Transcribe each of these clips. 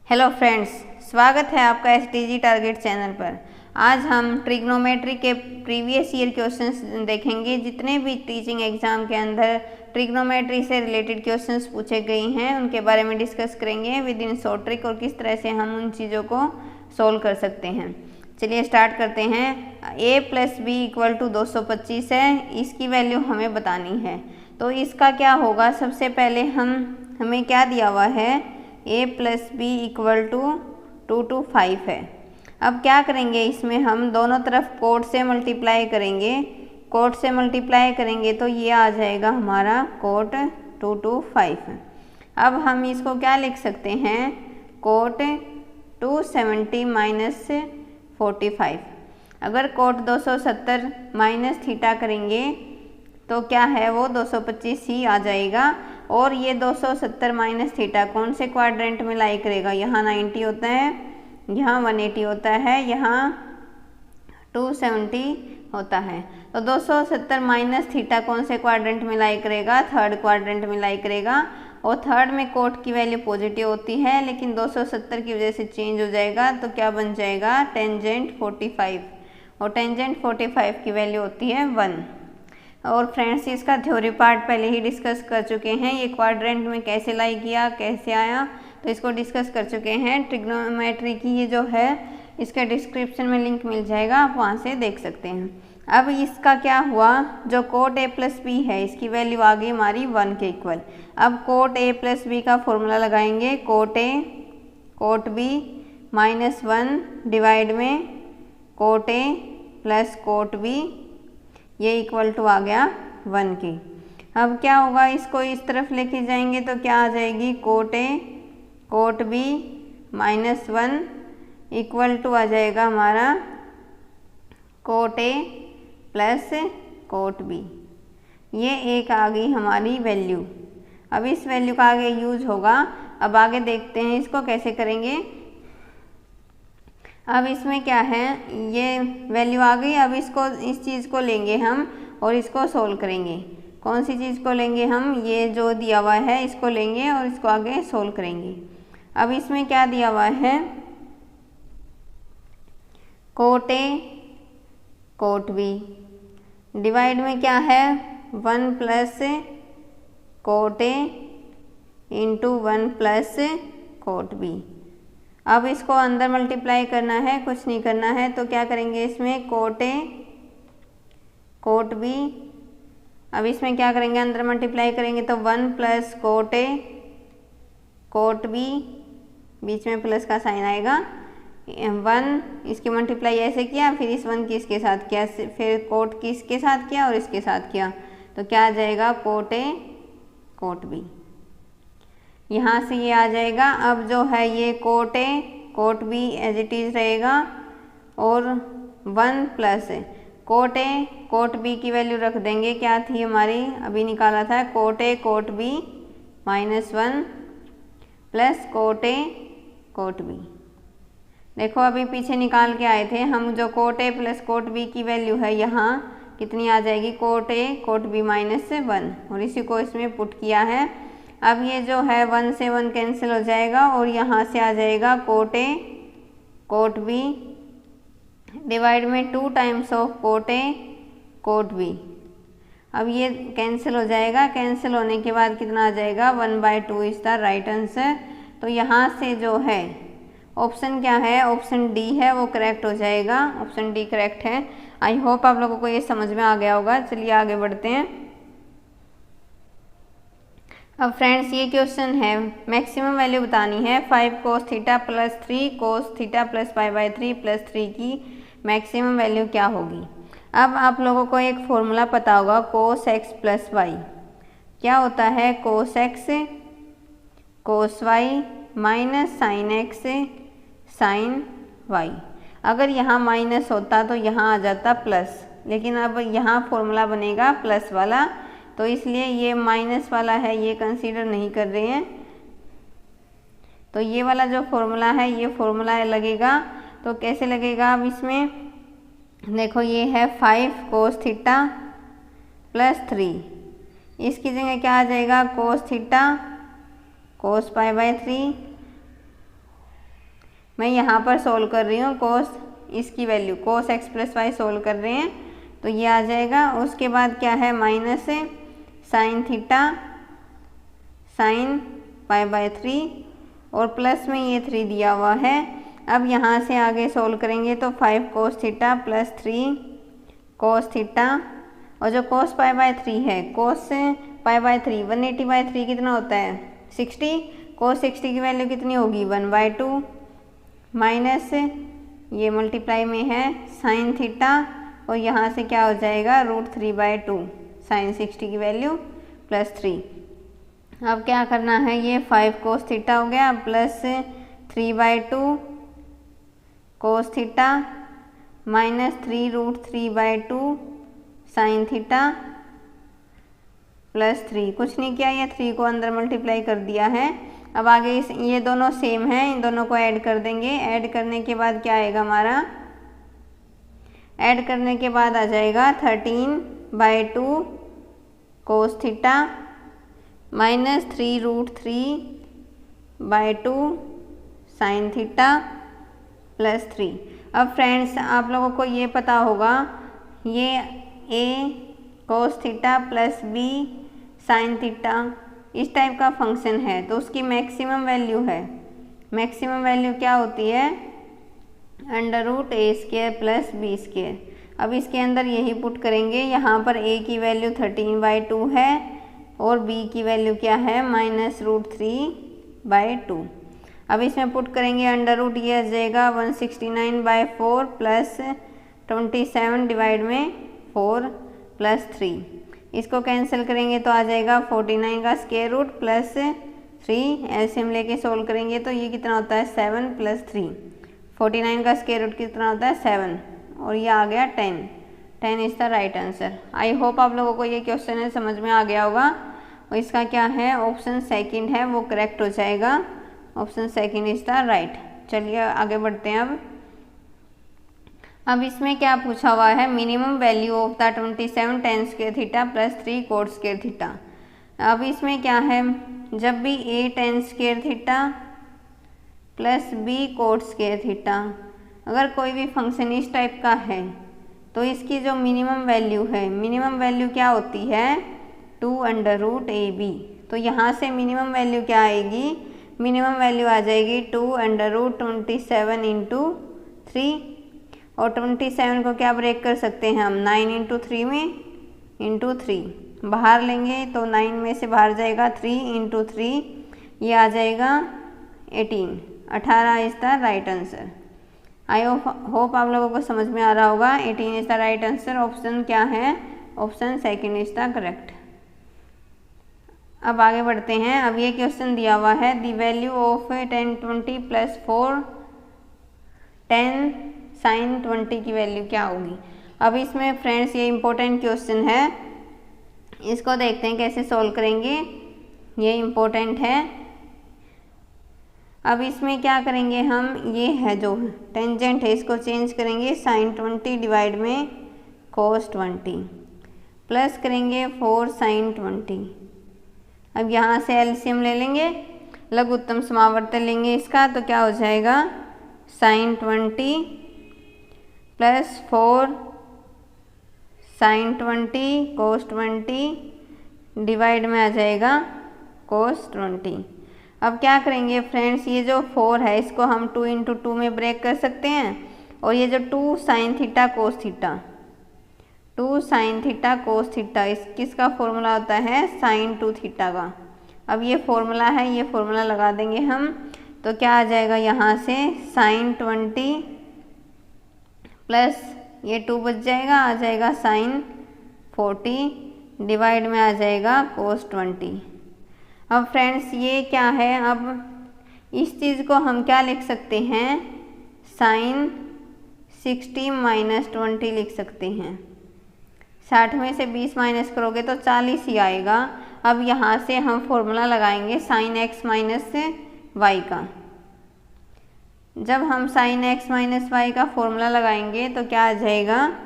Hello friends, स्वागत है आपका एसटीजी टारगेट चैनल पर। आज हम ट्रिग्नोमेट्री के प्रीवियस ईयर क्वेश्चंस देखेंगे। जितने भी टीचिंग एग्जाम के अंदर ट्रिग्नोमेट्री से रिलेटेड क्वेश्चंस पूछे गए हैं उनके बारे में डिस्कस करेंगे विद इन शॉर्ट ट्रिक और किस तरह से हम उन चीज़ों को सोल्व कर सकते हैं। चलिए स्टार्ट करते हैं। a + b = 225 है, इसकी वैल्यू हमें बतानी है। तो इसका क्या होगा, सबसे पहले हमें क्या दिया हुआ है, a + b = 225 है। अब क्या करेंगे, इसमें हम दोनों तरफ कोड से मल्टीप्लाई करेंगे। कोड से मल्टीप्लाई करेंगे तो ये आ जाएगा हमारा कोट 225। अब हम इसको क्या लिख सकते हैं, कोट 270 - 45। अगर कोट 270 माइनस थीटा करेंगे तो क्या है, वो 225 ही आ जाएगा। और ये 270 माइनस थीटा कौन से क्वाड्रेंट में लाई करेगा, यहाँ 90 होता है, यहाँ 180 होता है, यहाँ 270 होता है। तो 270 माइनस थीटा कौन से क्वाड्रेंट में लाई करेगा, थर्ड क्वाड्रेंट में लाई करेगा। और थर्ड में कोट की वैल्यू पॉजिटिव होती है, लेकिन 270 की वजह से चेंज हो जाएगा तो क्या बन जाएगा, टेंजेंट 45। और टेंजेंट 45 की वैल्यू होती है 1। और फ्रेंड्स, इसका थ्योरी पार्ट पहले ही डिस्कस कर चुके हैं। ये क्वाड्रेंट में कैसे लाई किया, कैसे आया, तो इसको डिस्कस कर चुके हैं। ट्रिग्नोमेट्री की ये जो है, इसके डिस्क्रिप्शन में लिंक मिल जाएगा, आप वहाँ से देख सकते हैं। अब इसका क्या हुआ, जो कोट a + b है इसकी वैल्यू आ गई हमारी 1 के इक्वल। अब कोट a + b का फॉर्मूला लगाएंगे, cot a cot b -1 divide में कोट a + कोट b, ये इक्वल टू आ गया 1 की। अब क्या होगा, इसको इस तरफ लेके जाएंगे तो क्या आ जाएगी, cot a cot b -1 equal to आ जाएगा हमारा कोट a + कोट b। ये एक आ गई हमारी वैल्यू। अब इस वैल्यू का आगे यूज होगा। अब आगे देखते हैं इसको कैसे करेंगे। अब इसमें क्या है, ये वैल्यू आ गई। अब इस चीज़ को लेंगे हम और इसको सोल्व करेंगे। कौन सी चीज़ को लेंगे हम, ये जो दिया हुआ है इसको लेंगे और इसको आगे सोल्व करेंगे। अब इसमें क्या दिया हुआ है, cot a cot b divide में क्या है, 1 + कोट a × 1 + कोट b। अब इसको अंदर मल्टीप्लाई करना है, कुछ नहीं करना है। तो क्या करेंगे, इसमें कोट a कोट b, अब इसमें क्या करेंगे, अंदर मल्टीप्लाई करेंगे तो 1 + कोट a कोट b, बीच में प्लस का साइन आएगा, 1 इसकी मल्टीप्लाई ऐसे किया, फिर इस 1 की इसके साथ किया, फिर कोट की इसके साथ किया और इसके साथ किया, तो क्या आ जाएगा, कोट a कोट b। यहाँ से ये आ जाएगा। अब जो है ये cot a cot b as it is रहेगा और 1 + कोट a कोट b की वैल्यू रख देंगे, क्या थी हमारी, अभी निकाला था, cot a cot b -1 + cot a cot b। देखो अभी पीछे निकाल के आए थे हम, जो कोट a + कोट b की वैल्यू है यहाँ कितनी आ जाएगी, कोट a कोट b -1, और इसी को इसमें पुट किया है। अब ये जो है 1 से 1 कैंसिल हो जाएगा और यहाँ से आ जाएगा cot a cot b divide में 2 times of cot a cot b। अब ये कैंसिल हो जाएगा, कैंसिल होने के बाद कितना आ जाएगा, 1/2 इज द राइट आंसर। तो यहाँ से जो है ऑप्शन क्या है, ऑप्शन डी है, वो करेक्ट हो जाएगा। ऑप्शन डी करेक्ट है। आई होप आप लोगों को ये समझ में आ गया होगा। चलिए आगे बढ़ते हैं। अब फ्रेंड्स, ये क्वेश्चन है, मैक्सिमम वैल्यू बतानी है 5 cos θ + 3 cos θ + π/3 + 3 की मैक्सिमम वैल्यू क्या होगी। अब आप लोगों को एक फॉर्मूला पता होगा, cos x + y क्या होता है, cos x cos y - sin x sin y। अगर यहाँ माइनस होता तो यहाँ आ जाता प्लस, लेकिन अब यहाँ फॉर्मूला बनेगा प्लस वाला, तो इसलिए ये माइनस वाला है, ये कंसीडर नहीं कर रहे हैं। तो ये वाला जो फॉर्मूला है, ये फॉर्मूला लगेगा। तो कैसे लगेगा, अब इसमें देखो ये है 5 cos θ + 3, इसकी जगह क्या आ जाएगा, cos θ cos π/3 मैं यहाँ पर सोल्व कर रही हूँ कोस, इसकी value cos x plus y solve कर रहे हैं तो ये आ जाएगा। उसके बाद क्या है minus sine theta sine pi by 3 और प्लस में ये 3 दिया हुआ है। अब यहाँ से आगे सोल्व करेंगे तो 5 कोस थीटा प्लस 3 कोस थीटा और जो कोस पाई बाय 3 है कोस पाई बाय 3 180/3 कितना होता है 60। कोस 60 की वैल्यू कितनी होगी 1/2 माइनस ये मल्टीप्लाई में है साइन थीटा और यहाँ से क्या हो जाएगा √3/2 साइन 60 की वैल्यू प्लस 3। अब क्या करना है ये 5 कोस थीटा हो गया plus 3/2 cos theta minus 3√3/2 sine theta plus 3। कुछ नहीं किया, ये 3 को अंदर मल्टीप्लाई कर दिया है। अब आगे ये दोनों सेम हैं, इन दोनों को ऐड कर देंगे। ऐड करने के बाद क्या आएगा हमारा, ऐड करने के बाद आ जाएगा 13/2 cos theta minus 3√3/2 sine theta plus 3। अब फ्रेंड्स आप लोगों को ये पता होगा ये a cos theta plus b sine theta इस टाइप का फंक्शन है तो उसकी मैक्सिमम वैल्यू है। मैक्सिमम वैल्यू क्या होती है √a² प्लस b²। अब इसके अंदर यही पुट करेंगे। यहाँ पर a की वैल्यू 13/2 है और b की वैल्यू क्या है -√3/2। अब इसमें पुट करेंगे अंडर रूट, ये आ जाएगा 169/4 प्लस 27 डिवाइड में 4 प्लस 3। इसको कैंसिल करेंगे तो आ जाएगा 49 का स्क्वायर रूट प्लस 3। एलसीएम लेके सोल्व करेंगे तो ये कितना होता है 7 प्लस 3। 49 का स्क्वायर रूट कितना होता है 7 और ये आ गया 10। 10 is the right answer. I hope आप लोगों को ये क्वेश्चन है समझ में आ गया होगा। और इसका क्या है ऑप्शन सेकंड है वो करेक्ट हो जाएगा। Option second is the right. चलिए आगे बढ़ते हैं। अब इसमें क्या पूछा हुआ है minimum value of the 27 tan square theta plus 3 cot square theta. अब इसमें क्या है जब भी a tan square theta plus b cot square theta अगर कोई भी फंक्शन इस टाइप का है तो इसकी जो मिनिमम वैल्यू है, मिनिमम वैल्यू क्या होती है 2√ab। तो यहाँ से मिनिमम वैल्यू क्या आएगी, मिनिमम वैल्यू आ जाएगी 2√27 × 3 और 27 को क्या ब्रेक कर सकते हैं हम 9 × 3 में × 3 बाहर लेंगे तो 9 में से बाहर जाएगा 3 × 3 ये आ जाएगा 18। 18 is the right answer. I hope आप लोगों को समझ में आ रहा होगा। 18 is the right answer. Option क्या है, option second is the correct. अब आगे बढ़ते हैं। अब ये क्वेश्चन दिया हुआ है the value of tan 20 plus 4 tan sin 20 की वैल्यू क्या होगी। अब इसमें फ्रेंड्स ये इम्पोर्टेंट क्वेश्चन है, इसको देखते हैं कैसे सॉल्व करेंगे। ये इम्पोर्टेंट है। अब इसमें क्या करेंगे हम, ये है जो टेंजेंट है इसको चेंज करेंगे sin 20 डिवाइड में cos 20 प्लस करेंगे 4 sin 20। अब यहाँ से एलसीएम ले लेंगे, लघुत्तम समावर्तन लेंगे इसका तो क्या हो जाएगा sin 20 plus 4 sin 20 cos 20 divide में आ जाएगा cos 20। अब क्या करेंगे फ्रेंड्स, ये जो 4 है इसको हम 2 × 2 में ब्रेक कर सकते हैं और ये जो 2 sin theta cos theta 2 sin theta cos theta इस किसका फॉर्मूला होता है sin 2 थीटा का। अब ये फॉर्मूला है, ये फॉर्मूला लगा देंगे हम तो क्या आ जाएगा यहाँ से sin 20 प्लस ये 2 बच जाएगा, आ जाएगा sin 40 डिवाइड में आ जाएगा cos 20। अब फ्रेंड्स ये क्या है, अब इस चीज़ को हम क्या लिख सकते हैं sin 60 - 20 लिख सकते हैं। 60 में से 20 माइनस करोगे तो 40 ही आएगा। अब यहाँ से हम फॉर्मूला लगाएंगे sin x - y का। जब हम sin x - y का फॉर्मूला लगाएंगे तो क्या आ जाएगा,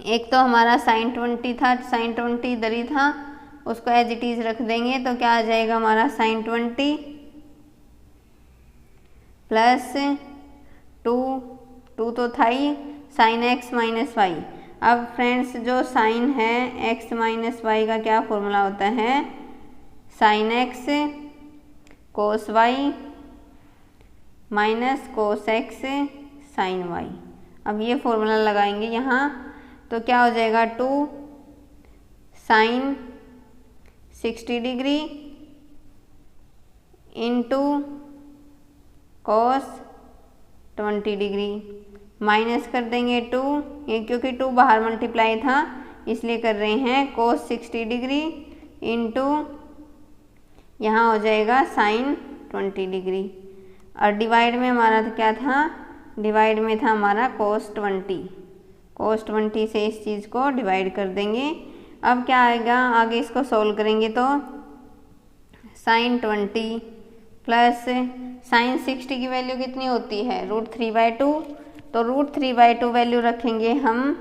एक तो हमारा sin 20 था, sin 20 इधर ही था उसको एज इट इज़ रख देंगे तो क्या आ जाएगा हमारा sin 20 प्लस 2 तो था ही साइन x माइनस वाई। अब फ्रेंड्स जो साइन है x माइनस वाई का क्या फॉर्मूला होता है, sine x cos y minus cos x sine y. अब ये फॉर्मूला लगाएंगे यहाँ तो क्या हो जाएगा 2 sine 60 degree into cos 20 degree minus कर देंगे 2, ये क्योंकि 2 बाहर मल्टीप्लाई था इसलिए कर रहे हैं कोस 60 डिग्री इंटू यहाँ हो जाएगा साइन 20 डिग्री। और डिवाइड में हमारा तो क्या था, डिवाइड में था हमारा कोस 20 से इस चीज़ को डिवाइड कर देंगे। अब क्या आएगा, आगे इसको सोल्व करेंगे तो साइन 20 प्लस साइन 60 की वैल्यू कितनी होती है √3/2, तो √3/2 वैल्यू रखेंगे हम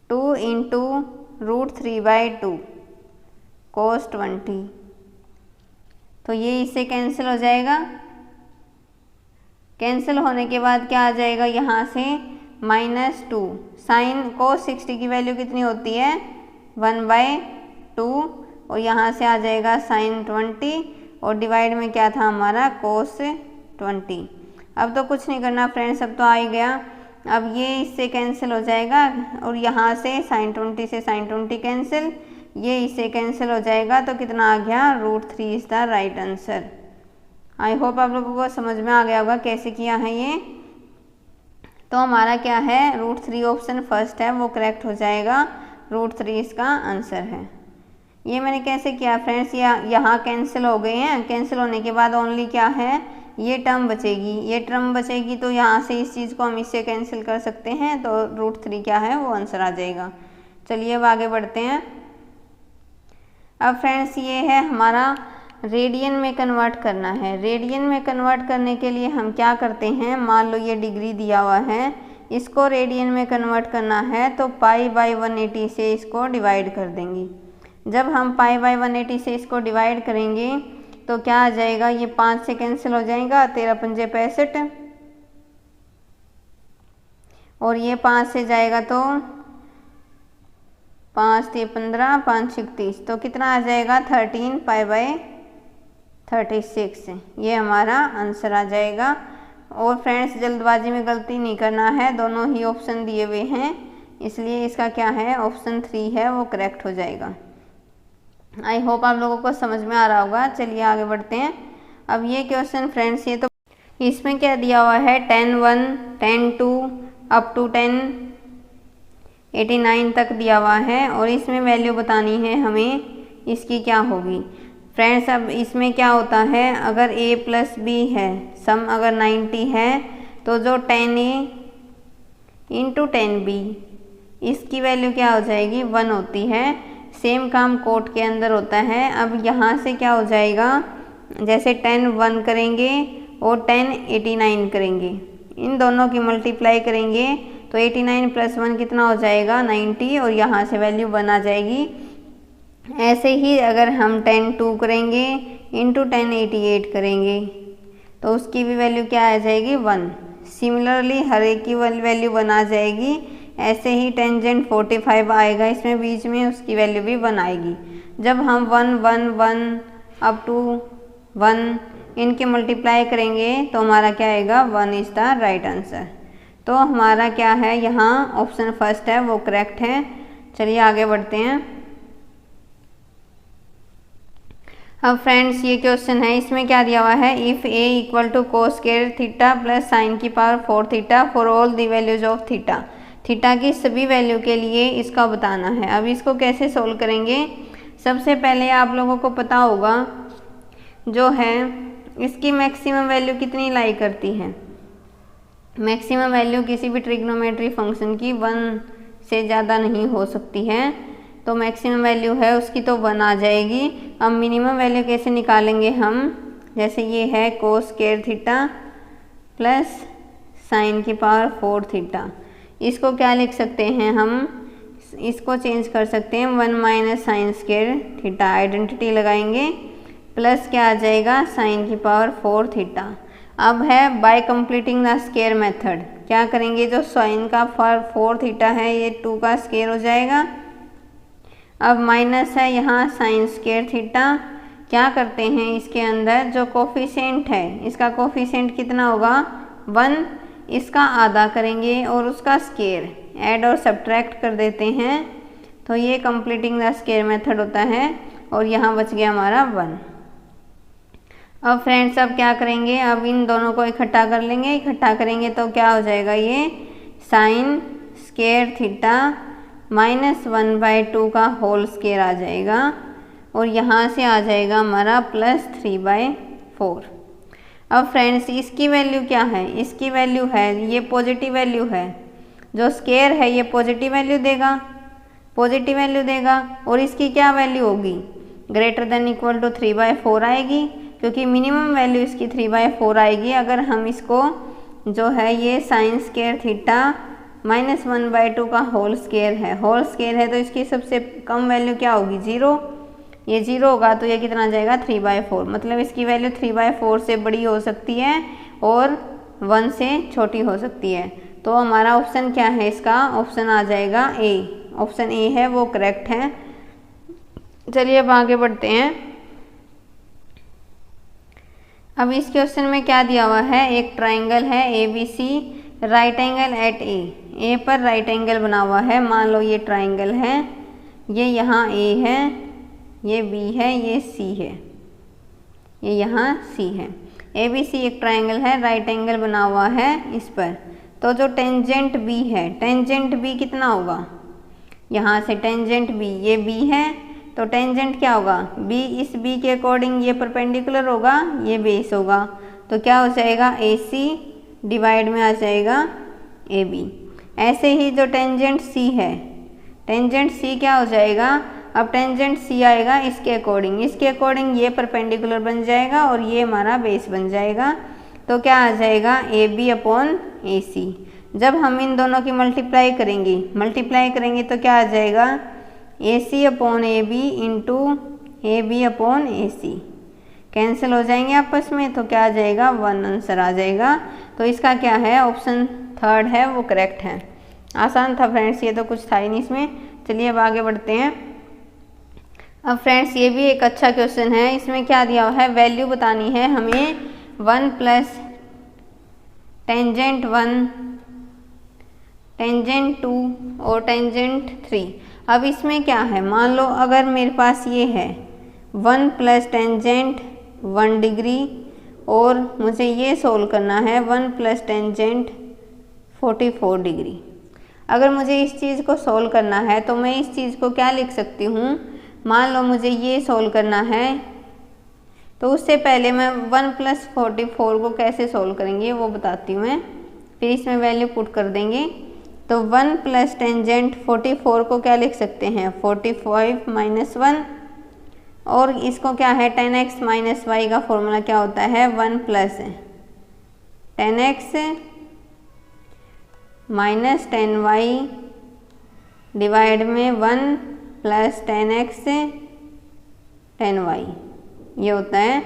2 इंटू √3/2 कोस 20, तो ये इससे कैंसिल हो जाएगा। कैंसिल होने के बाद क्या आ जाएगा यहाँ से -2 साइन कोस 60 की वैल्यू कितनी होती है 1/2 और यहाँ से आ जाएगा साइन 20 और डिवाइड में क्या था हमारा कोस 20। अब तो कुछ नहीं करना फ्रेंड्स, अब तो आ ही गया। अब ये इससे कैंसिल हो जाएगा और यहाँ से साइन 20 से साइन 20 कैंसिल, ये इससे कैंसिल हो जाएगा तो कितना आ गया √3 is the right answer. I hope आप लोगों को समझ में आ गया होगा कैसे किया है ये। तो हमारा क्या है √3 ऑप्शन फर्स्ट है वो करेक्ट हो जाएगा, √3 इसका आंसर है। ये मैंने कैसे किया फ्रेंड्स, यहाँ कैंसिल हो गए हैं, कैंसिल होने के बाद ओनली क्या है ये टर्म बचेगी, ये टर्म बचेगी तो यहाँ से इस चीज़ को हम इससे कैंसिल कर सकते हैं तो √3 क्या है वो आंसर आ जाएगा। चलिए अब आगे बढ़ते हैं। अब फ्रेंड्स ये है हमारा रेडियन में कन्वर्ट करना है। रेडियन में कन्वर्ट करने के लिए हम क्या करते हैं, मान लो ये डिग्री दिया हुआ है, इसको रेडियन में कन्वर्ट करना है तो π/180 से इसको डिवाइड कर देंगे। जब हम π/180 से इसको डिवाइड करेंगे तो क्या आ जाएगा, ये 5 से कैंसिल हो जाएगा, 13 पंजे 65 और ये 5 से जाएगा तो 5 × 15 5 × 30 तो कितना आ जाएगा 13 π/36, ये हमारा आंसर आ जाएगा। और फ्रेंड्स जल्दबाजी में गलती नहीं करना है, दोनों ही ऑप्शन दिए हुए हैं इसलिए इसका क्या है ऑप्शन 3 है वो करेक्ट हो जाएगा। आई होप आप लोगों को समझ में आ रहा होगा। चलिए आगे बढ़ते हैं। अब ये क्वेश्चन फ्रेंड्स ये तो इसमें क्या दिया हुआ है 10(1), 10(2) अप टू 1089 तक दिया हुआ है और इसमें वैल्यू बतानी है हमें इसकी क्या होगी। फ्रेंड्स अब इसमें क्या होता है, अगर a + b है, सम अगर 90 है तो जो 10a × 10b इसकी वैल्यू क्या हो जाएगी 1 होती है। सेम काम कोट के अंदर होता है। अब यहाँ से क्या हो जाएगा, जैसे 10 1 करेंगे और 10 89 करेंगे, इन दोनों की मल्टीप्लाई करेंगे तो 89 + 1 कितना हो जाएगा 90 और यहाँ से वैल्यू 1 आ जाएगी। ऐसे ही अगर हम 10 2 करेंगे इंटू 10 88 करेंगे तो उसकी भी वैल्यू क्या आ जाएगी 1। सिमिलरली हर एक की वैल्यू 1 आ जाएगी। ऐसे ही टेंजेंट 45 आएगा इसमें बीच में, उसकी वैल्यू भी 1 आएगी। जब हम 1 1 1 अप टू 1 इनके मल्टीप्लाई करेंगे तो हमारा क्या आएगा 1 इज़ द राइट आंसर। तो हमारा क्या है यहाँ ऑप्शन फर्स्ट है वो करेक्ट है। चलिए आगे बढ़ते हैं। अब फ्रेंड्स ये क्वेश्चन है, इसमें क्या दिया हुआ है, if a = cos² theta + sin की power 4 theta for all the values of theta. Theta की सभी वैल्यू के लिए इसका बताना है। अब इसको कैसे सोल्व करेंगे, सबसे पहले आप लोगों को पता होगा जो है इसकी मैक्सिमम वैल्यू कितनी लाई करती है। मैक्सिमम वैल्यू किसी भी ट्रिग्नोमेट्री फंक्शन की 1 से ज़्यादा नहीं हो सकती है, तो मैक्सिमम वैल्यू है उसकी तो 1 आ जाएगी। अब मिनिमम वैल्यू कैसे निकालेंगे हम, जैसे ये है cos² थीटा + sin की पावर 4 थीटा, इसको क्या लिख सकते हैं हम, इसको चेंज कर सकते हैं 1 - sin² थीटा, आइडेंटिटी लगाएंगे प्लस क्या आ जाएगा sin की पावर 4 थीटा। अब है bye completing the square method, क्या करेंगे, जो साइन का 4 थीटा है ये 2 का स्क्वायर हो जाएगा। अब माइनस है यहाँ साइन स्क्वायर थीटा, क्या करते हैं इसके अंदर जो कोफिशिएंट है इसका कोफिशिएंट कितना होगा 1, इसका आधा करेंगे और उसका स्क्वायर ऐड और सब्ट्रैक्ट कर देते हैं, तो ये कंप्लीटिंग द स्क्वायर मेथड होता है और यहाँ बच गया हमारा 1। अब फ्रेंड्स अब क्या करेंगे, अब इन दोनों को इकट्ठा कर लेंगे, इकट्ठा करेंगे तो क्या हो जाएगा, ये साइन स्क्वायर थीटा -1/2 का होल स्क्वायर आ जाएगा और यहाँ से आ जाएगा हमारा +3/4। अब फ्रेंड्स इसकी वैल्यू क्या है, इसकी वैल्यू है ये पॉजिटिव वैल्यू है, जो स्क्वायर है ये पॉजिटिव वैल्यू देगा, पॉजिटिव वैल्यू देगा और इसकी क्या वैल्यू होगी, > 3/4 आएगी, क्योंकि मिनिमम वैल्यू इसकी 3/4 आएगी। अगर हम इसको जो है ये साइन स्क्वायर थीटा -1/2 का होल स्क्वायर है तो इसकी सबसे कम वैल्यू क्या होगी 0, ये 0 होगा तो ये कितना आ जाएगा 3/4, मतलब इसकी वैल्यू 3/4 से बड़ी हो सकती है और 1 से छोटी हो सकती है। तो हमारा ऑप्शन क्या है, इसका ऑप्शन आ जाएगा ए, ऑप्शन ए है वो करेक्ट है। चलिए अब आगे बढ़ते हैं। अब इस क्वेश्चन में क्या दिया हुआ है, एक ट्राइंगल है ABC, राइट एंगल एट ए पर राइट एंगल बना हुआ है। मान लो ये ट्राइंगल है, ये यहाँ A है, ये B है, ये C है, ये यहाँ C है। ABC एक ट्राइंगल है, राइट एंगल बना हुआ है इस पर, तो जो टेंजेंट B है, टेंजेंट B कितना होगा, यहाँ से टेंजेंट B, ये B है तो टेंजेंट क्या होगा B, इस B के अकॉर्डिंग ये परपेंडिकुलर होगा, ये बेस होगा, तो क्या हो जाएगा AC डिवाइड में आ जाएगा AB। ऐसे ही जो टेंजेंट C है, टेंजेंट C क्या हो जाएगा, अब टेंजेंट C आएगा इसके अकॉर्डिंग ये परपेंडिकुलर बन जाएगा और ये हमारा बेस बन जाएगा, तो क्या आ जाएगा AB/AC। जब हम इन दोनों की मल्टीप्लाई करेंगे तो क्या आ जाएगा AC/AB इंटू AB/AC, कैंसिल हो जाएंगे आपस में, तो क्या आ जाएगा 1 आंसर आ जाएगा। तो इसका क्या है, ऑप्शन 3 है वो करेक्ट है। आसान था फ्रेंड्स, ये तो कुछ था ही नहीं इसमें। चलिए अब आगे बढ़ते हैं। अब फ्रेंड्स ये भी एक अच्छा क्वेश्चन है, इसमें क्या दिया हुआ है, वैल्यू बतानी है हमें 1 प्लस टेंजेंट 1, टेंजेंट 2 और टेंजेंट 3। अब इसमें क्या है, मान लो अगर मेरे पास ये है 1 प्लस टेंजेंट 1 डिग्री और मुझे ये सोल्व करना है 1 प्लस टेंजेंट 44 डिग्री। अगर मुझे इस चीज़ को सोल्व करना है तो मैं इस चीज़ को क्या लिख सकती हूँ, मान लो मुझे ये सोल्व करना है तो उससे पहले मैं 1 प्लस 44 को कैसे सोल्व करेंगे वो बताती हूँ मैं, फिर इसमें वैल्यू पुट कर देंगे। तो 1 प्लस टेंजेंट 44 को क्या लिख सकते हैं 45 - 1, और इसको क्या है 10x - y का फॉर्मूला क्या होता है 1 प्लस 10x - 10y डिवाइड में 1 प्लस 10x 10y, ये होता है,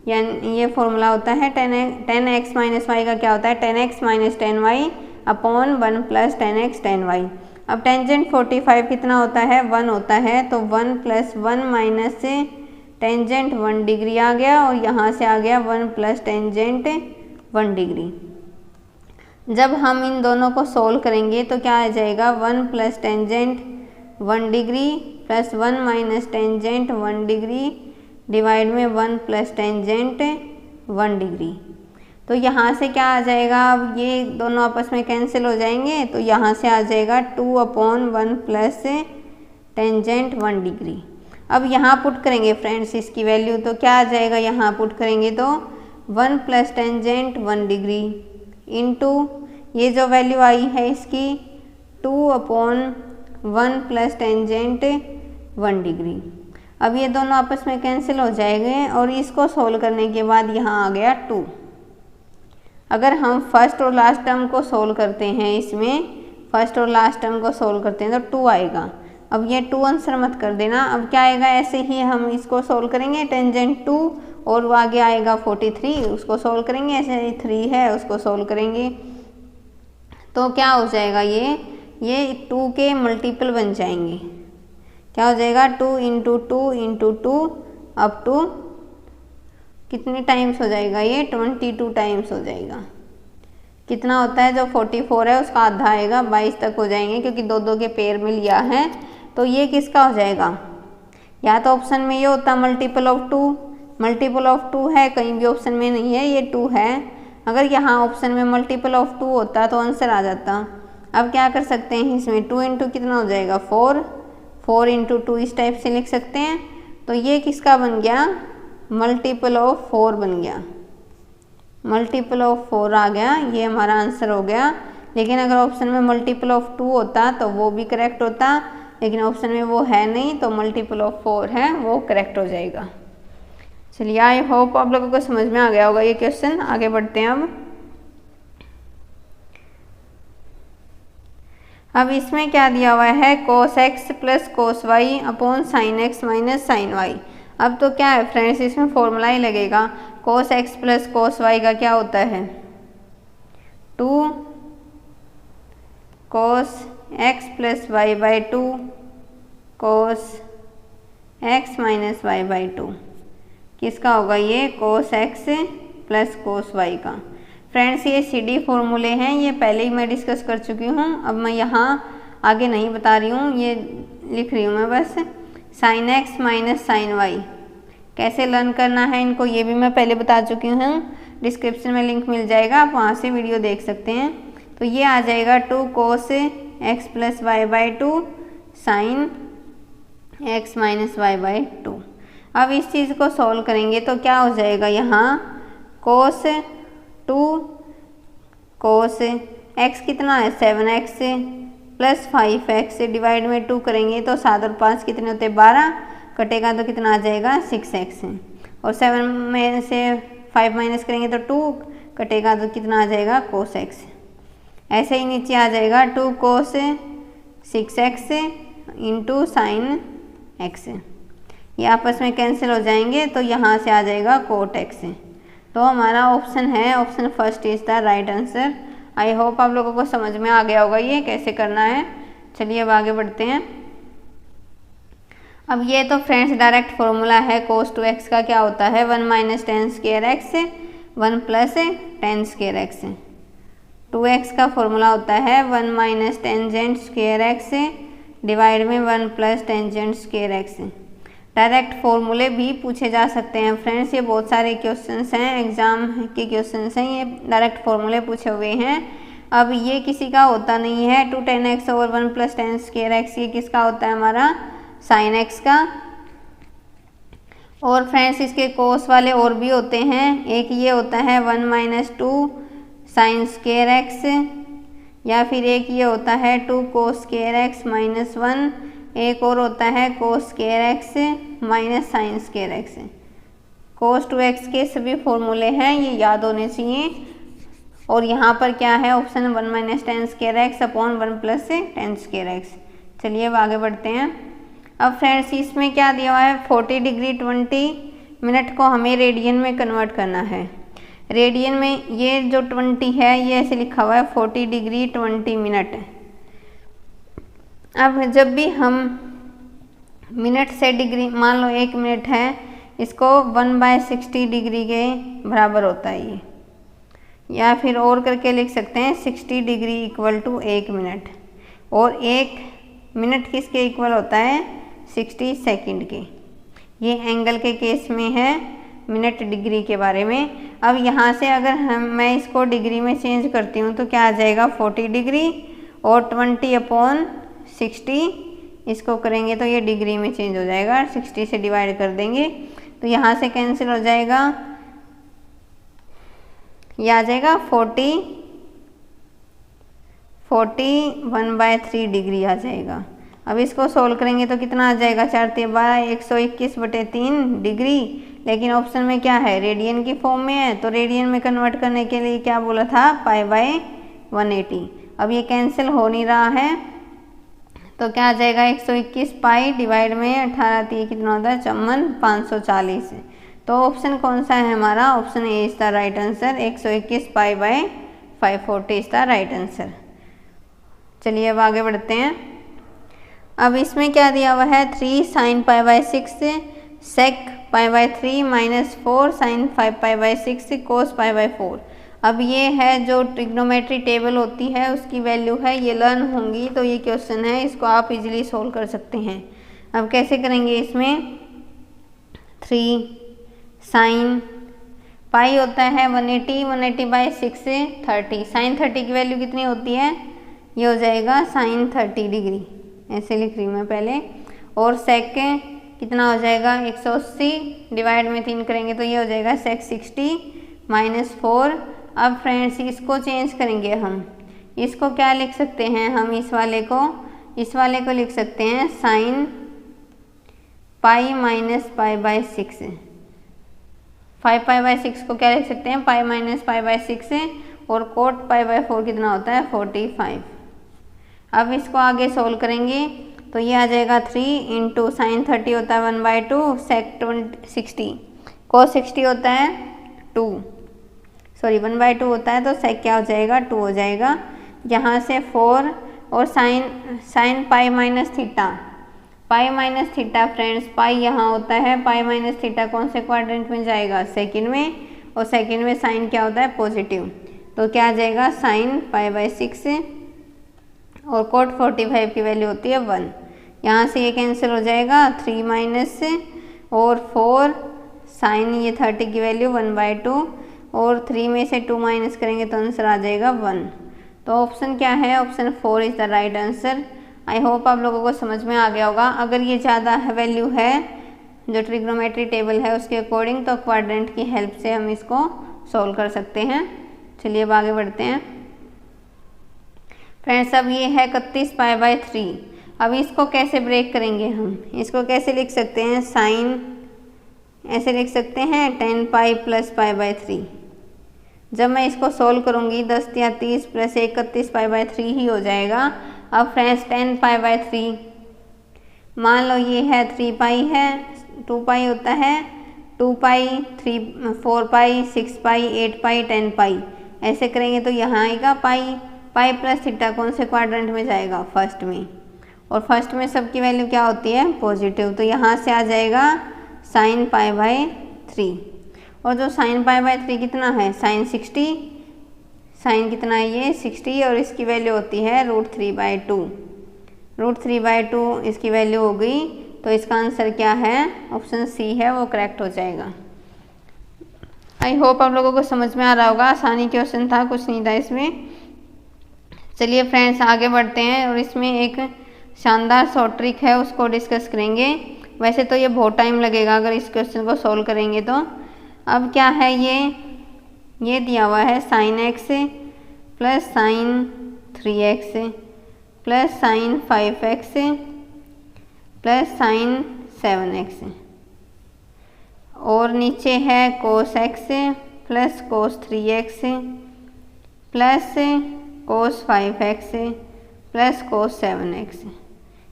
यानी ये फॉर्मूला होता है 10x - y का क्या होता है 10x - 10y upon 1 plus 10x 10y। अब टेंजेंट 45 कितना होता है 1 होता है, तो 1 प्लस 1 माइनस टेंजेंट 1 डिग्री आ गया और यहाँ से आ गया 1 प्लस टेंजेंट 1 डिग्री। जब हम इन दोनों को सोल्व करेंगे तो क्या आ जाएगा 1 plus tangent 1 degree plus 1 minus tangent 1 degree divide में 1 प्लस टेंजेंट 1 डिग्री। तो यहाँ से क्या आ जाएगा, अब ये दोनों आपस में कैंसिल हो जाएंगे, तो यहाँ से आ जाएगा 2/1 प्लस टेंजेंट 1 डिग्री। अब यहाँ पुट करेंगे फ्रेंड्स इसकी वैल्यू, तो क्या आ जाएगा, यहाँ पुट करेंगे तो 1 प्लस टेंजेंट 1 डिग्री इंटू ये जो वैल्यू आई है इसकी 2/1 प्लस टेंजेंट 1 डिग्री। अब ये दोनों आपस में कैंसिल हो जाएंगे और इसको सोल्व करने के बाद यहाँ आ गया 2। अगर हम फर्स्ट और लास्ट टर्म को सोल्व करते हैं, इसमें फर्स्ट और लास्ट टर्म को सोल्व करते हैं तो 2 आएगा। अब ये 2 आंसर मत कर देना, अब क्या आएगा, ऐसे ही हम इसको सोल्व करेंगे टेंजेंट 2 और वो आगे आएगा 43, उसको सोल्व करेंगे। ऐसे 3 है उसको सोल्व करेंगे तो क्या हो जाएगा, ये 2 के मल्टीपल बन जाएंगे। क्या हो जाएगा, 2 इंटू 2 इंटू 2 अप टू कितने टाइम्स हो जाएगा, ये 22 टाइम्स हो जाएगा। कितना होता है, जो 44 है उसका आधा आएगा, 22 तक हो जाएंगे क्योंकि 2-2 के पेयर में लिया है। तो ये किसका हो जाएगा, या तो ऑप्शन में ये होता मल्टीपल ऑफ 2, मल्टीपल ऑफ 2 है, कहीं भी ऑप्शन में नहीं है, ये 2 है। अगर यहाँ ऑप्शन में मल्टीपल ऑफ 2 होता तो आंसर आ जाता। अब क्या कर सकते हैं इसमें, 2 इंटू कितना हो जाएगा 4, 4 इंटू 2 इस टाइप से लिख सकते हैं। तो ये किसका बन गया, मल्टीपल ऑफ 4 बन गया, मल्टीपल ऑफ 4 आ गया, ये हमारा आंसर हो गया। लेकिन अगर ऑप्शन में मल्टीपल ऑफ 2 होता तो वो भी करेक्ट होता, लेकिन ऑप्शन में वो है नहीं तो मल्टीपल ऑफ 4 है, वो करेक्ट हो जाएगा। चलिए आई होप आप लोगों को समझ में आ गया होगा ये क्वेश्चन। आगे बढ़ते हैं अब इसमें क्या दिया हुआ है, cos x plus cos y upon sine x minus sine y. अब तो क्या है फ्रेंड्स, इसमें फॉर्मूला ही लगेगा। cos x plus cos y का क्या होता है, 2 cos x plus y by 2 cos x minus y by 2। किसका होगा ये, cos x plus cos y का। फ्रेंड्स ये CD फॉर्मूले हैं, ये पहले ही मैं डिस्कस कर चुकी हूँ, अब मैं यहाँ आगे नहीं बता रही हूँ, ये लिख रही हूँ मैं बस। Sine x minus sine y कैसे लर्न करना है इनको, ये भी मैं पहले बता चुकी हूँ, डिस्क्रिप्शन में लिंक मिल जाएगा, आप वहाँ से वीडियो देख सकते हैं। तो ये आ जाएगा 2 cos x plus y by 2 sine x minus y by 2। अब इस चीज़ को सॉल्व करेंगे तो क्या हो जाएगा, यहाँ cos 2 cos x कितना है 7x प्लस 5x डिवाइड में 2 करेंगे तो 7 और 5 कितने होते हैं 12, कटेगा तो कितना आ जाएगा 6x, और 7 में से 5 माइनस करेंगे तो 2 कटेगा तो कितना आ जाएगा cos x। ऐसे ही नीचे आ जाएगा 2 cos 6x into sine x, ये आपस में कैंसिल हो जाएंगे तो यहाँ से आ जाएगा cot x। तो हमारा ऑप्शन है, option first is the right answer. I hope आप लोगों को समझ में आ गया होगा ये कैसे करना है। चलिए अब आगे बढ़ते हैं। अब ये तो फ्रेंड्स डायरेक्ट फॉर्मूला है, cos 2x का क्या होता है 1 minus ten square x 1 plus ten square x. 2x का फॉर्मूला होता है 1 minus tangent square x divide में 1 plus tangent square x. Direct फॉर्मूले भी पूछे जा सकते हैं फ्रेंड्स, ये बहुत सारे क्वेश्चंस हैं, एग्जाम के क्वेश्चंस हैं, ये डायरेक्ट फॉर्मूले पूछे हुए हैं। अब ये किसी का होता नहीं है 2 tan x over 1 plus ten square x, ये किसका होता है हमारा साइन x का। और फ्रेंड्स इसके कोस वाले और भी होते हैं, एक ये होता है 1 माइनस 2 साइन स्क्वायर एक्स, या फिर एक ये होता है 2 कोस स्क्वायर एक्स माइनस 1, एक और होता है cos square x minus sine square x. cos 2x के सभी फॉर्मूले हैं, ये याद होने चाहिए। और यहाँ पर क्या है option 1 minus ten square x upon 1 plus ten square x. चलिए अब आगे बढ़ते हैं। अब फ्रेंड्स इसमें क्या दिया हुआ है 40 डिग्री 20 मिनट को हमें रेडियन में कन्वर्ट करना है। रेडियन में ये जो 20 है ये ऐसे लिखा हुआ है 40 डिग्री 20 मिनट। अब जब भी हम मिनट से डिग्री, मान लो 1 मिनट है, इसको 1/60 डिग्री के बराबर होता है ये, या फिर और करके लिख सकते हैं 60 डिग्री इक्वल टू 1 मिनट, और 1 मिनट किसके इक्वल होता है 60 सेकंड के। ये एंगल के केस में है, मिनट डिग्री के बारे में। अब यहाँ से अगर मैं इसको डिग्री में चेंज करती हूँ तो क्या आ जाएगा 40 डिग्री और 20/60, इसको करेंगे तो ये डिग्री में चेंज हो जाएगा, 60 से डिवाइड कर देंगे तो यहाँ से कैंसिल हो जाएगा, ये आ जाएगा 41/3 डिग्री आ जाएगा। अब इसको सोल्व करेंगे तो कितना आ जाएगा 4×3=12 121/3 डिग्री। लेकिन ऑप्शन में क्या है रेडियन की फॉर्म में है, तो रेडियन में कन्वर्ट करने के लिए क्या बोला था π/180। अब ये कैंसिल हो नहीं रहा है तो क्या आ जाएगा 121 पाई डिवाइड में 18 कितना होता है 54 540। तो ऑप्शन कौन सा है हमारा? Option A is the right answer. 121 pi by 540 is the right answer. चलिए अब आगे बढ़ते हैं। अब इसमें क्या दिया हुआ है? 3 sine pi by 6 sec pi by 3 minus 4 sine 5 pi by 6 cos pi by 4। अब ये है जो ट्रिग्नोमेट्री टेबल होती है उसकी वैल्यू है, ये लर्न होंगी। तो ये क्वेश्चन है, इसको आप इजीली सोल्व कर सकते हैं। अब कैसे करेंगे? इसमें 3 साइन पाई होता है 180, 180 बाई 6 से 30। साइन 30 की वैल्यू कितनी होती है? ये हो जाएगा साइन 30 डिग्री, ऐसे लिख रही हूँ मैं पहले। और सेक कितना हो जाएगा? 180 डिवाइड में 3 करेंगे तो ये हो जाएगा सेक 60 माइनस 4। अब फ्रेंड्स इसको चेंज करेंगे हम, इसको क्या लिख सकते हैं हम? इस वाले को लिख सकते हैं sign pi minus pi by 6। 5 pi by 6 को क्या लिख सकते हैं? Pi minus pi by 6। और कोट पाई बाय 4 कितना होता है? 45। अब इसको आगे सोल्व करेंगे तो ये आ जाएगा 3 इंटू साइन 30 होता है 1/2 सेक 60 कोस 60 होता है 2, सॉरी 1/2 होता है तो सेक क्या हो जाएगा? 2 हो जाएगा। यहाँ से 4 और sine pi minus theta, pi minus theta friends, pi यहाँ होता है, पाई माइनस थीटा कौन से क्वाड्रेंट में जाएगा? सेकंड में। और सेकंड में साइन क्या होता है? पॉजिटिव। तो क्या आ जाएगा? साइन पाई बाय 6 और कोट 45 की वैल्यू होती है 1। यहाँ से ये कैंसिल हो जाएगा, 3 माइनस और 4 साइन ये 30 की वैल्यू 1/2 और 3 में से 2 माइनस करेंगे तो आंसर आ जाएगा 1। तो ऑप्शन क्या है? Option 4 is the right answer. I hope आप लोगों को समझ में आ गया होगा। अगर ये ज़्यादा वैल्यू है जो ट्रिग्नोमेट्री टेबल है उसके अकॉर्डिंग, तो क्वाड्रेंट की हेल्प से हम इसको सोल्व कर सकते हैं। चलिए अब आगे बढ़ते हैं फ्रेंड्स। अब ये है 31 पाई बाय 3। अब इसको कैसे ब्रेक करेंगे हम? इसको कैसे लिख सकते हैं? साइन ऐसे लिख सकते हैं 10 पाई प्लस पाई बाय 3। जब मैं इसको सोल्व करूँगी 10 या 30 प्लस 31 पाई बाय 3 ही हो जाएगा। अब फ्रेंड्स 10 पाई बाय 3 मान लो ये है 3 पाई है, 2 पाई होता है, 2 पाई 4 पाई 6 पाई 8 पाई 10 पाई। ऐसे करेंगे तो यहाँ आएगा पाई, पाई प्लस थीटा कौन से क्वाड्रेंट में जाएगा? फर्स्ट में। और फर्स्ट में सबकी वैल्यू क्या होती है? पॉजिटिव। तो यहाँ से आ जाएगा साइन पाई बाय 3। और जो साइन पाई बाय 3 कितना है? साइन 60। साइन कितना है ये? 60 और इसकी वैल्यू होती है √3/2। √3/2 इसकी वैल्यू हो गई। तो इसका आंसर क्या है? ऑप्शन सी है, वो करेक्ट हो जाएगा। आई होप आप लोगों को समझ में आ रहा होगा। आसानी क्वेश्चन था, कुछ नहीं था इसमें। चलिए फ्रेंड्स आगे बढ़ते हैं और इसमें एक शानदार शॉर्ट ट्रिक है, उसको डिस्कस करेंगे। वैसे तो ये बहुत टाइम लगेगा अगर इस क्वेश्चन को सोल्व करेंगे तो। अब क्या है? ये दिया हुआ है sine x plus sine 3x plus sine 5x plus sine 7x और नीचे है cos x plus cos 3x plus cos 5x plus cos 7x,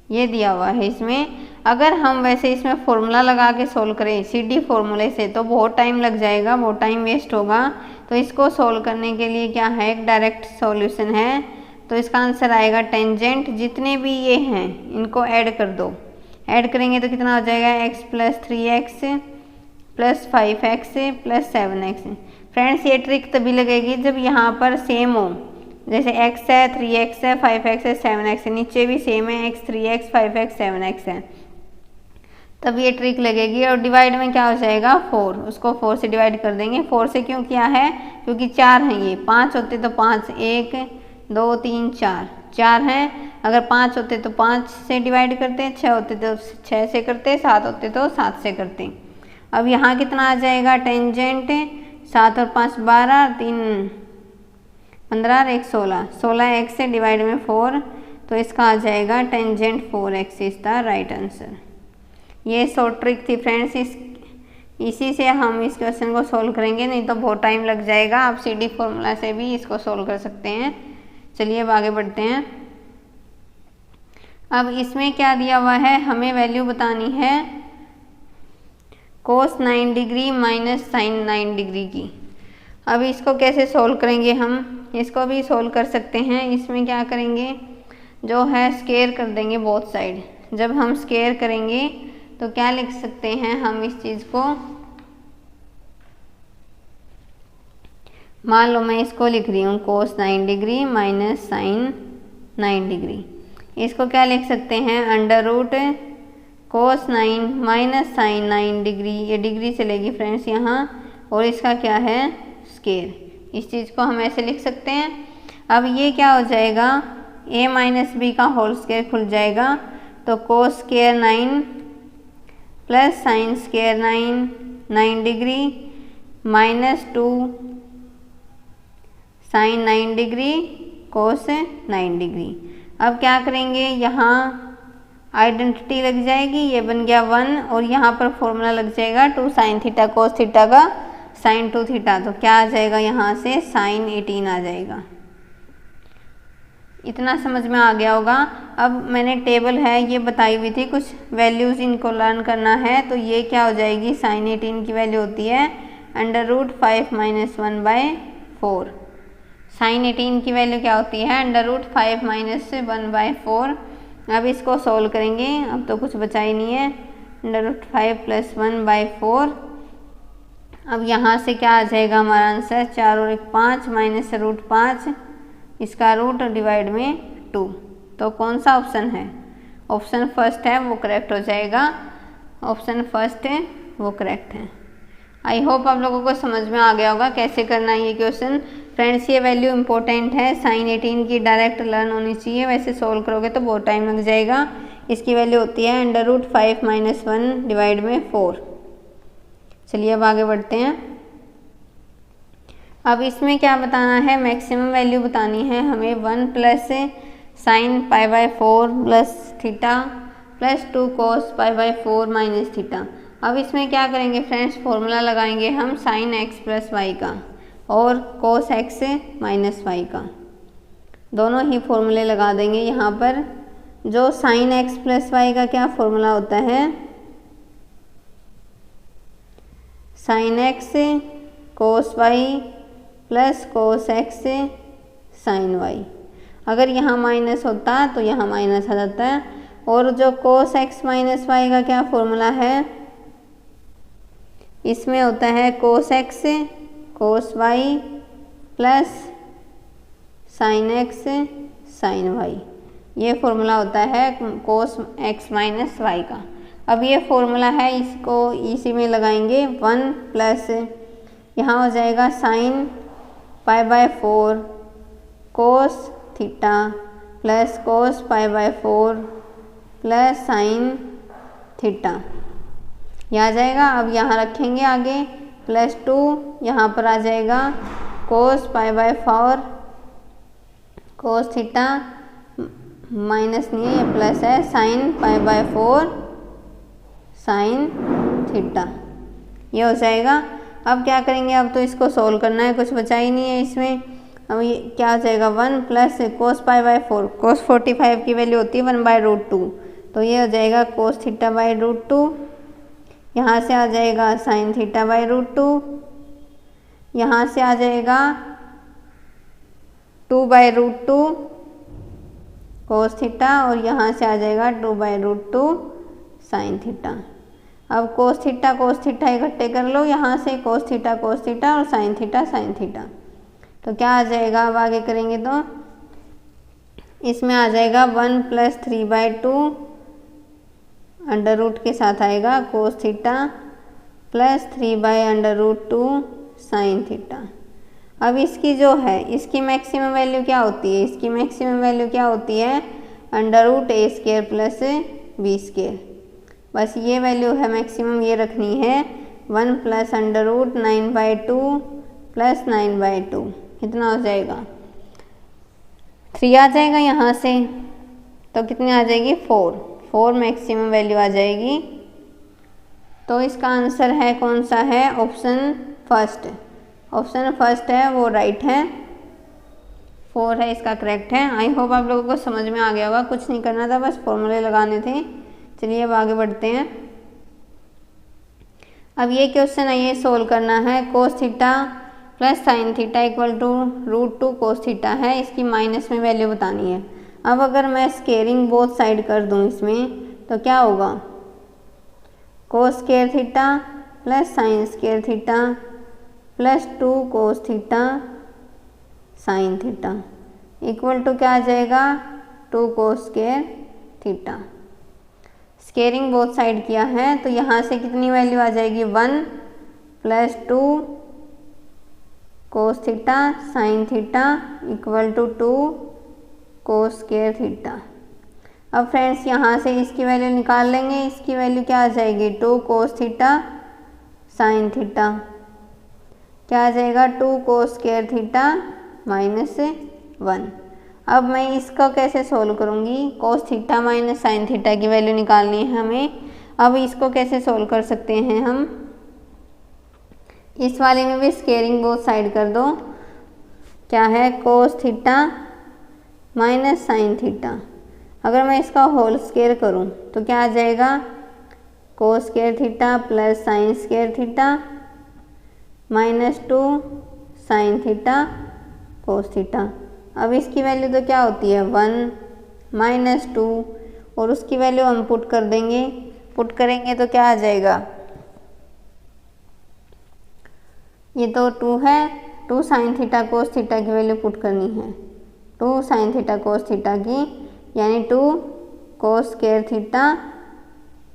ये दिया हुआ है इसमें। अगर हम वैसे इसमें फॉर्मूला लगा के सोल्व करें CD फॉर्मूले से तो बहुत टाइम लग जाएगा, बहुत टाइम वेस्ट होगा। तो इसको सोल्व करने के लिए क्या है? एक डायरेक्ट सॉल्यूशन है। तो इसका आंसर आएगा टेंजेंट जितने भी ये हैं इनको ऐड कर दो। ऐड करेंगे तो कितना हो जाएगा? x plus 3x plus 5x plus 7x। Friends ये ट्रिक तभी लगेगी जब यहाँ पर सेम हो, जैसे x है 3x है 5x है 7x है, नीचे भी सेम है x 3x 5x 7x है, तब ये ट्रिक लगेगी। और डिवाइड में क्या हो जाएगा? 4, उसको 4 से डिवाइड कर देंगे। 4 से क्यों किया है? क्योंकि 4 हैं, ये 5 होते तो 5, 1 2 3 4, 4 हैं। अगर 5 होते तो 5 से डिवाइड करते, 6 होते तो 6 से करते, 7 होते तो 7 से करते। अब यहाँ कितना आ जाएगा? टेंजेंट 7 और 5 12, 3 15 और 1 16, 16x से डिवाइड में 4, तो इसका आ जाएगा tangent 4x is the right answer. ये शॉर्ट ट्रिक थी फ्रेंड्स, इसी से हम इस क्वेश्चन को सोल्व करेंगे, नहीं तो बहुत टाइम लग जाएगा। आप CD फॉर्मूला से भी इसको सोल्व कर सकते हैं। चलिए अब आगे बढ़ते हैं। अब इसमें क्या दिया हुआ है? हमें वैल्यू बतानी है कोस 9 डिग्री माइनस साइन 9 डिग्री की। अब इसको कैसे सोल्व करेंगे हम, इसको भी सोल्व कर सकते हैं। इसमें क्या करेंगे, जो है स्क्वायर कर देंगे बोथ साइड। जब हम स्क्वायर करेंगे तो क्या लिख सकते हैं हम इस चीज़ को, मान लो मैं इसको लिख रही हूँ कोस 9 डिग्री माइनस साइन 9 डिग्री। इसको क्या लिख सकते हैं, अंडर रूट कोस 9 माइनस साइन 9 डिग्री। ये डिग्री चलेगी फ्रेंड्स यहाँ, और इसका क्या है स्क्वायर। इस चीज़ को हम ऐसे लिख सकते हैं। अब ये क्या हो जाएगा, a माइनस बी का होल स्क्वायर खुल जाएगा, तो cos square 9 plus sine square 9 degree minus 2 sine 9 degree cos 9 degree. अब क्या करेंगे, यहाँ आइडेंटिटी लग जाएगी, ये बन गया 1, और यहाँ पर फॉर्मूला लग जाएगा 2 साइन थीटा कोस थीटा का साइन 2 थीटा। तो क्या आ जाएगा यहाँ से साइन 18 आ जाएगा। इतना समझ में आ गया होगा। अब मैंने टेबल है ये बताई हुई थी, कुछ वैल्यूज़ इनको लर्न करना है। तो ये क्या हो जाएगी, साइन 18 की वैल्यू होती है अंडर रूट 5 माइनस 1/4। साइन 18 की वैल्यू क्या होती है, अंडर रूट 5 माइनस 1/4। अब इसको सोल्व करेंगे, अब तो कुछ बचा ही नहीं है, अंडर रूट 5 प्लस 1/4। अब यहाँ से क्या आ जाएगा हमारा आंसर, 4 और 1 5 माइनस रूट 5, इसका रूट डिवाइड में 2। तो कौन सा ऑप्शन है, ऑप्शन फर्स्ट है वो करेक्ट हो जाएगा। ऑप्शन फर्स्ट है वो करेक्ट है। आई होप आप लोगों को समझ में आ गया होगा कैसे करना है ये क्वेश्चन। फ्रेंड्स ये वैल्यू इंपॉर्टेंट है, साइन 18 की डायरेक्ट लर्न होनी चाहिए, वैसे सोल्व करोगे तो बहुत टाइम लग जाएगा। इसकी वैल्यू होती है अंडर रूट 5 माइनस 1 डिवाइड में 4। चलिए अब आगे बढ़ते हैं। अब इसमें क्या बताना है, मैक्सिमम वैल्यू बतानी है हमें 1 plus sine π/4 plus theta plus 2 cos π/4 minus theta. अब इसमें क्या करेंगे फ्रेंड्स, फॉर्मूला लगाएंगे हम साइन x प्लस वाई का और कोस x माइनस वाई का, दोनों ही फॉर्मूले लगा देंगे यहाँ पर। जो साइन x प्लस वाई का क्या फॉर्मूला होता है, sine x cos y plus cos x sine y। अगर यहाँ माइनस होता तो यहाँ माइनस आ जाता है। और जो कोस x माइनस वाई का क्या फॉर्मूला है, इसमें होता है cos x cos y plus sine x sine y। ये फॉर्मूला होता है कोस x माइनस वाई का। अब ये फॉर्मूला है, इसको इसी में लगाएंगे 1 प्लस यहाँ हो जाएगा sine π/4 cos theta plus cos π/4 plus sine theta, यह आ जाएगा। अब यहाँ रखेंगे आगे प्लस 2, यहाँ पर आ जाएगा कोस π/4 कोस थीटा माइनस नहीं है, ये प्लस है साइन π/4 साइन थीटा, ये हो जाएगा। अब क्या करेंगे, अब तो इसको सोल्व करना है, कुछ बचा ही नहीं है इसमें। अब ये क्या हो जाएगा 1 प्लस कोस π/4, कोस 45 की वैल्यू होती है 1/√2, तो ये हो जाएगा कोस थीटा बाई √2। यहाँ से आ जाएगा साइन थीटा बाई √2, यहाँ से आ जाएगा 2/√2 कोस थीटा, और यहाँ से आ जाएगा 2/√2 साइन थीटा। अब कोस थीटा इकट्ठे कर लो, यहाँ से कोस थीटा और साइन थीटा। तो क्या आ जाएगा, अब आगे करेंगे तो इसमें आ जाएगा 1 प्लस 3/2 अंडर रूट के साथ आएगा कोस थीटा प्लस 3/√2 साइन थीटा। अब इसकी जो है इसकी मैक्सिमम वैल्यू क्या होती है, इसकी मैक्सिमम वैल्यू क्या होती है, under root a² plus b²। बस ये वैल्यू है मैक्सिमम, ये रखनी है 1 प्लस अंडर रूट 9/2 प्लस 9/2, कितना हो जाएगा 3 आ जाएगा यहाँ से, तो कितनी आ जाएगी 4 मैक्सिमम वैल्यू आ जाएगी। तो इसका आंसर है कौन सा है, ऑप्शन फर्स्ट। ऑप्शन फर्स्ट है वो राइट है, 4 है इसका करेक्ट है। आई होप आप लोगों को समझ में आ गया होगा, कुछ नहीं करना था, बस फॉर्मूले लगाने थे। चलिए अब आगे बढ़ते हैं। अब ये क्वेश्चन है, ये सोल्व करना है। Cos theta plus sine theta equal to √2 cos theta है, इसकी माइनस में वैल्यू बतानी है। अब अगर मैं स्केयरिंग बोथ साइड कर दूं इसमें तो क्या होगा, cos square theta plus sine square theta plus 2 cos theta sine theta equal to क्या आ जाएगा, 2 cos square theta. Squaring both side किया है तो यहाँ से कितनी वैल्यू आ जाएगी, 1 plus 2 cos theta sine theta equal to 2 cos square theta. अब फ्रेंड्स यहाँ से इसकी वैल्यू निकाल लेंगे, इसकी वैल्यू क्या आ जाएगी, 2 कोस थीटा साइन थीटा, क्या आ जाएगा 2 कोस स्क्वायर थीटा -1। अब मैं इसका कैसे सोल्व करूँगी, cos theta minus sine theta की वैल्यू निकालनी है हमें। अब इसको कैसे सोल्व कर सकते हैं हम, इस वाले में भी स्केयरिंग बोथ साइड कर दो, क्या है cos theta minus sine theta. अगर मैं इसका होल स्क्वायर करूँ तो क्या आ जाएगा, cos square theta plus sine square theta -2 sine theta cos theta. अब इसकी वैल्यू तो क्या होती है, 1 -2 और उसकी वैल्यू हम पुट कर देंगे, पुट करेंगे तो क्या आ जाएगा, ये तो 2 है, 2 साइन थीटा कोस थीटा की वैल्यू पुट करनी है, 2 साइन थीटा कोस थीटा की, यानी 2 cos square theta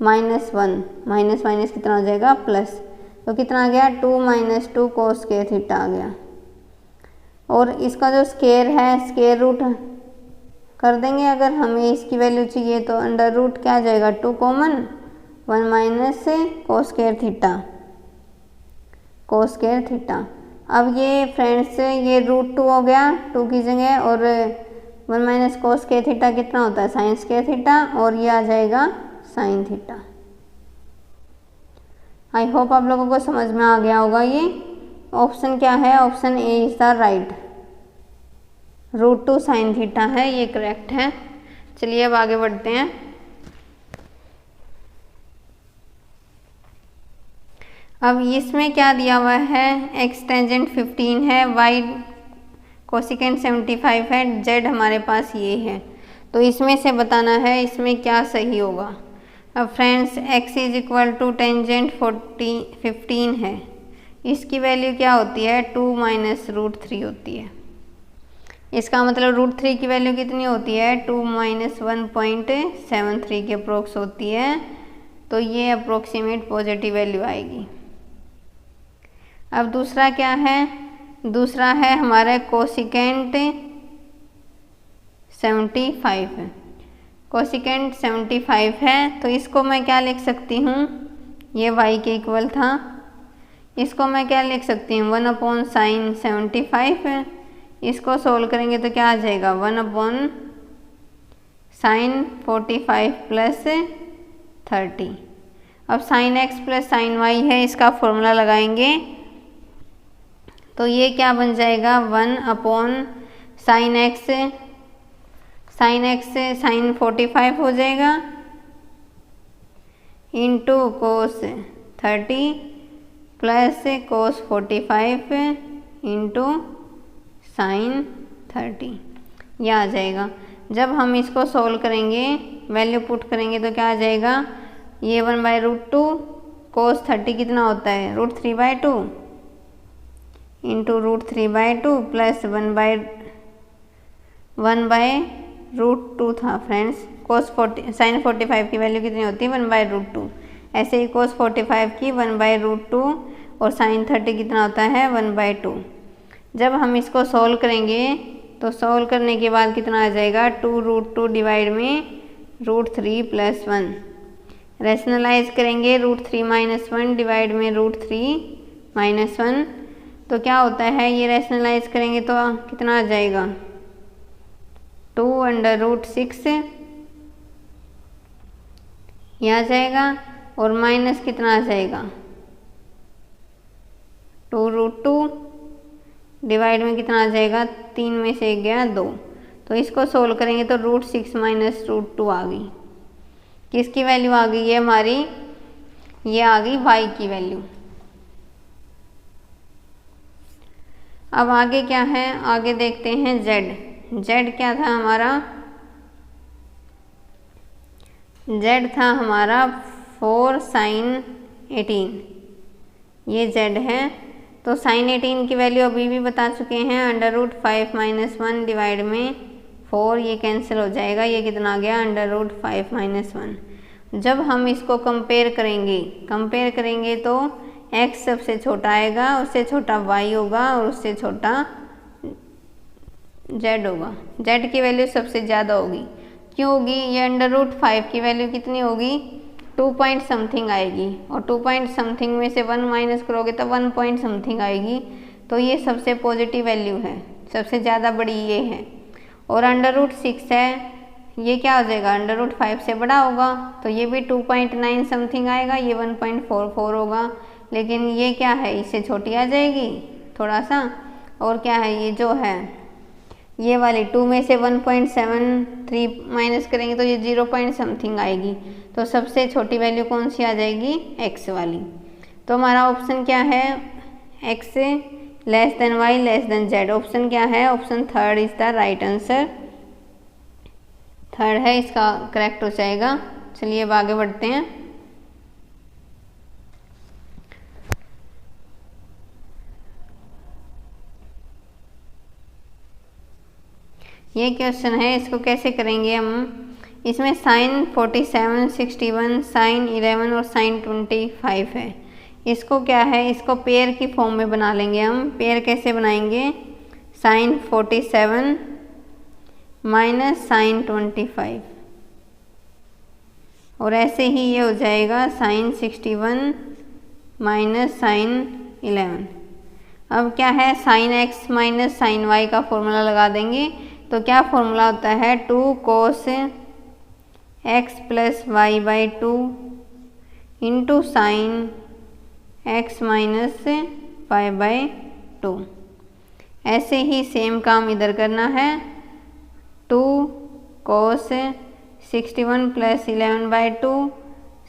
-1 minus minus कितना हो जाएगा प्लस, तो कितना आ गया 2 - 2 कोस स्क्वायर थीटा आ गया। और इसका जो स्क्वायर है स्क्वायर रूट कर देंगे, अगर हमें इसकी वैल्यू चाहिए तो अंडर रूट क्या आ जाएगा, 2 common 1 minus cos square theta cos square theta. अब ये फ्रेंड्स ये √2 हो गया 2 की जगह, और 1 माइनस कोस स्क्वायर थीटा कितना होता है, साइन स्क्वायर थीटा, और ये आ जाएगा साइन थीटा। आई होप आप लोगों को समझ में आ गया होगा। ये ऑप्शन क्या है, option A is the right, √2 sine theta है, ये करेक्ट है। चलिए अब आगे बढ़ते हैं। अब इसमें क्या दिया हुआ है, x टेंजेंट 15 है, y कोसिकेंट 75 है, z हमारे पास ये है, तो इसमें से बताना है इसमें क्या सही होगा। अब friends x is equal to tangent 15 है, इसकी वैल्यू क्या होती है, 2 - √3 होती है। इसका मतलब √3 की वैल्यू कितनी होती है, 2 - 1.73 के अप्रोक्स होती है, तो ये अप्रोक्सीमेट पॉजिटिव वैल्यू आएगी। अब दूसरा क्या है, दूसरा है हमारा कोसिकेंट 75 है, कोसिकेंट 75 है, तो इसको मैं क्या लिख सकती हूँ, ये y के इक्वल था, इसको मैं क्या लिख सकती हूँ 1/sin 75 है। इसको सोल्व करेंगे तो क्या आ जाएगा 1/sin 45 + 30। अब sin x + sin y है, इसका फॉर्मूला लगाएंगे तो ये क्या बन जाएगा 1/sin x sin 45 हो जाएगा into cos 30 plus cos 45 into sin 30, यह आ जाएगा। जब हम इसको सोल्व करेंगे वैल्यू पुट करेंगे तो क्या आ जाएगा, ये 1/√2 cos 30 कितना होता है √3/2 इंटू √3/2 प्लस 1/√2 था फ्रेंड्स। sin 45 की वैल्यू कितनी होती है 1/√2, ऐसे ही cos 45 की 1/√2 और sin 30 कितना होता है 1/2। जब हम इसको सोल्व करेंगे तो सोल्व करने के बाद कितना आ जाएगा 2√2 डिवाइड में √3 + 1, रैशनलाइज करेंगे √3 - 1 डिवाइड में √3 - 1, तो क्या होता है ये रैशनलाइज करेंगे तो कितना आ जाएगा 2√6 ये आ जाएगा, और माइनस कितना आ जाएगा 2√2 डिवाइड में कितना आ जाएगा 3 में से 1 गया 2, तो इसको सोल्व करेंगे तो √6 - √2 आ गई। किसकी वैल्यू आ गई है हमारी, ये आ गई y की वैल्यू। अब आगे क्या है, आगे देखते हैं z क्या था हमारा, z था हमारा 4 sin 18, ये z है। तो sin 18 की वैल्यू अभी भी बता चुके हैं, √5 - 1 डिवाइड में 4, ये कैंसिल हो जाएगा, ये कितना आ गया √5 - 1। जब हम इसको कंपेयर करेंगे तो x सबसे छोटा आएगा, उससे छोटा y होगा और उससे छोटा z होगा। z की वैल्यू सबसे ज़्यादा होगी, क्यों होगी, ये √5 की वैल्यू कितनी होगी 2 पॉइंट समथिंग आएगी, और 2 पॉइंट समथिंग में से 1 माइनस करोगे तो 1 पॉइंट समथिंग आएगी। तो ये सबसे पॉजिटिव वैल्यू है, सबसे ज़्यादा बड़ी ये है। और √6 है, ये क्या हो जाएगा √5 से बड़ा होगा, तो ये भी 2.9 समथिंग आएगा, ये 1.44 होगा। लेकिन ये क्या है, इससे छोटी आ जाएगी थोड़ा सा। और क्या है, ये जो है ये वाली 2 में से 1.73 माइनस करेंगे तो ये 0 पॉइंट समथिंग आएगी। तो सबसे छोटी वैल्यू कौन सी आ जाएगी, x वाली। तो हमारा ऑप्शन क्या है, x y z। ऑप्शन क्या है, option third is the right answer, third है इसका करेक्ट हो जाएगा। चलिए अब आगे बढ़ते हैं। ये क्वेश्चन है, इसको कैसे करेंगे हम, इसमें sin 47, 61, sin 11 और sin 25 है। इसको क्या है, इसको पेयर की फॉर्म में बना लेंगे हम। पेयर कैसे बनाएंगे, sin 47 माइनस sin 25, और ऐसे ही ये हो जाएगा sin 61 माइनस sin 11। अब क्या है, sin x minus sin y का फॉर्मूला लगा देंगे। तो क्या फॉर्मूला होता है, 2 cos x plus y by 2 into sine x minus y by 2। ऐसे ही सेम काम इधर करना है, 2 cos 61 plus 11 by 2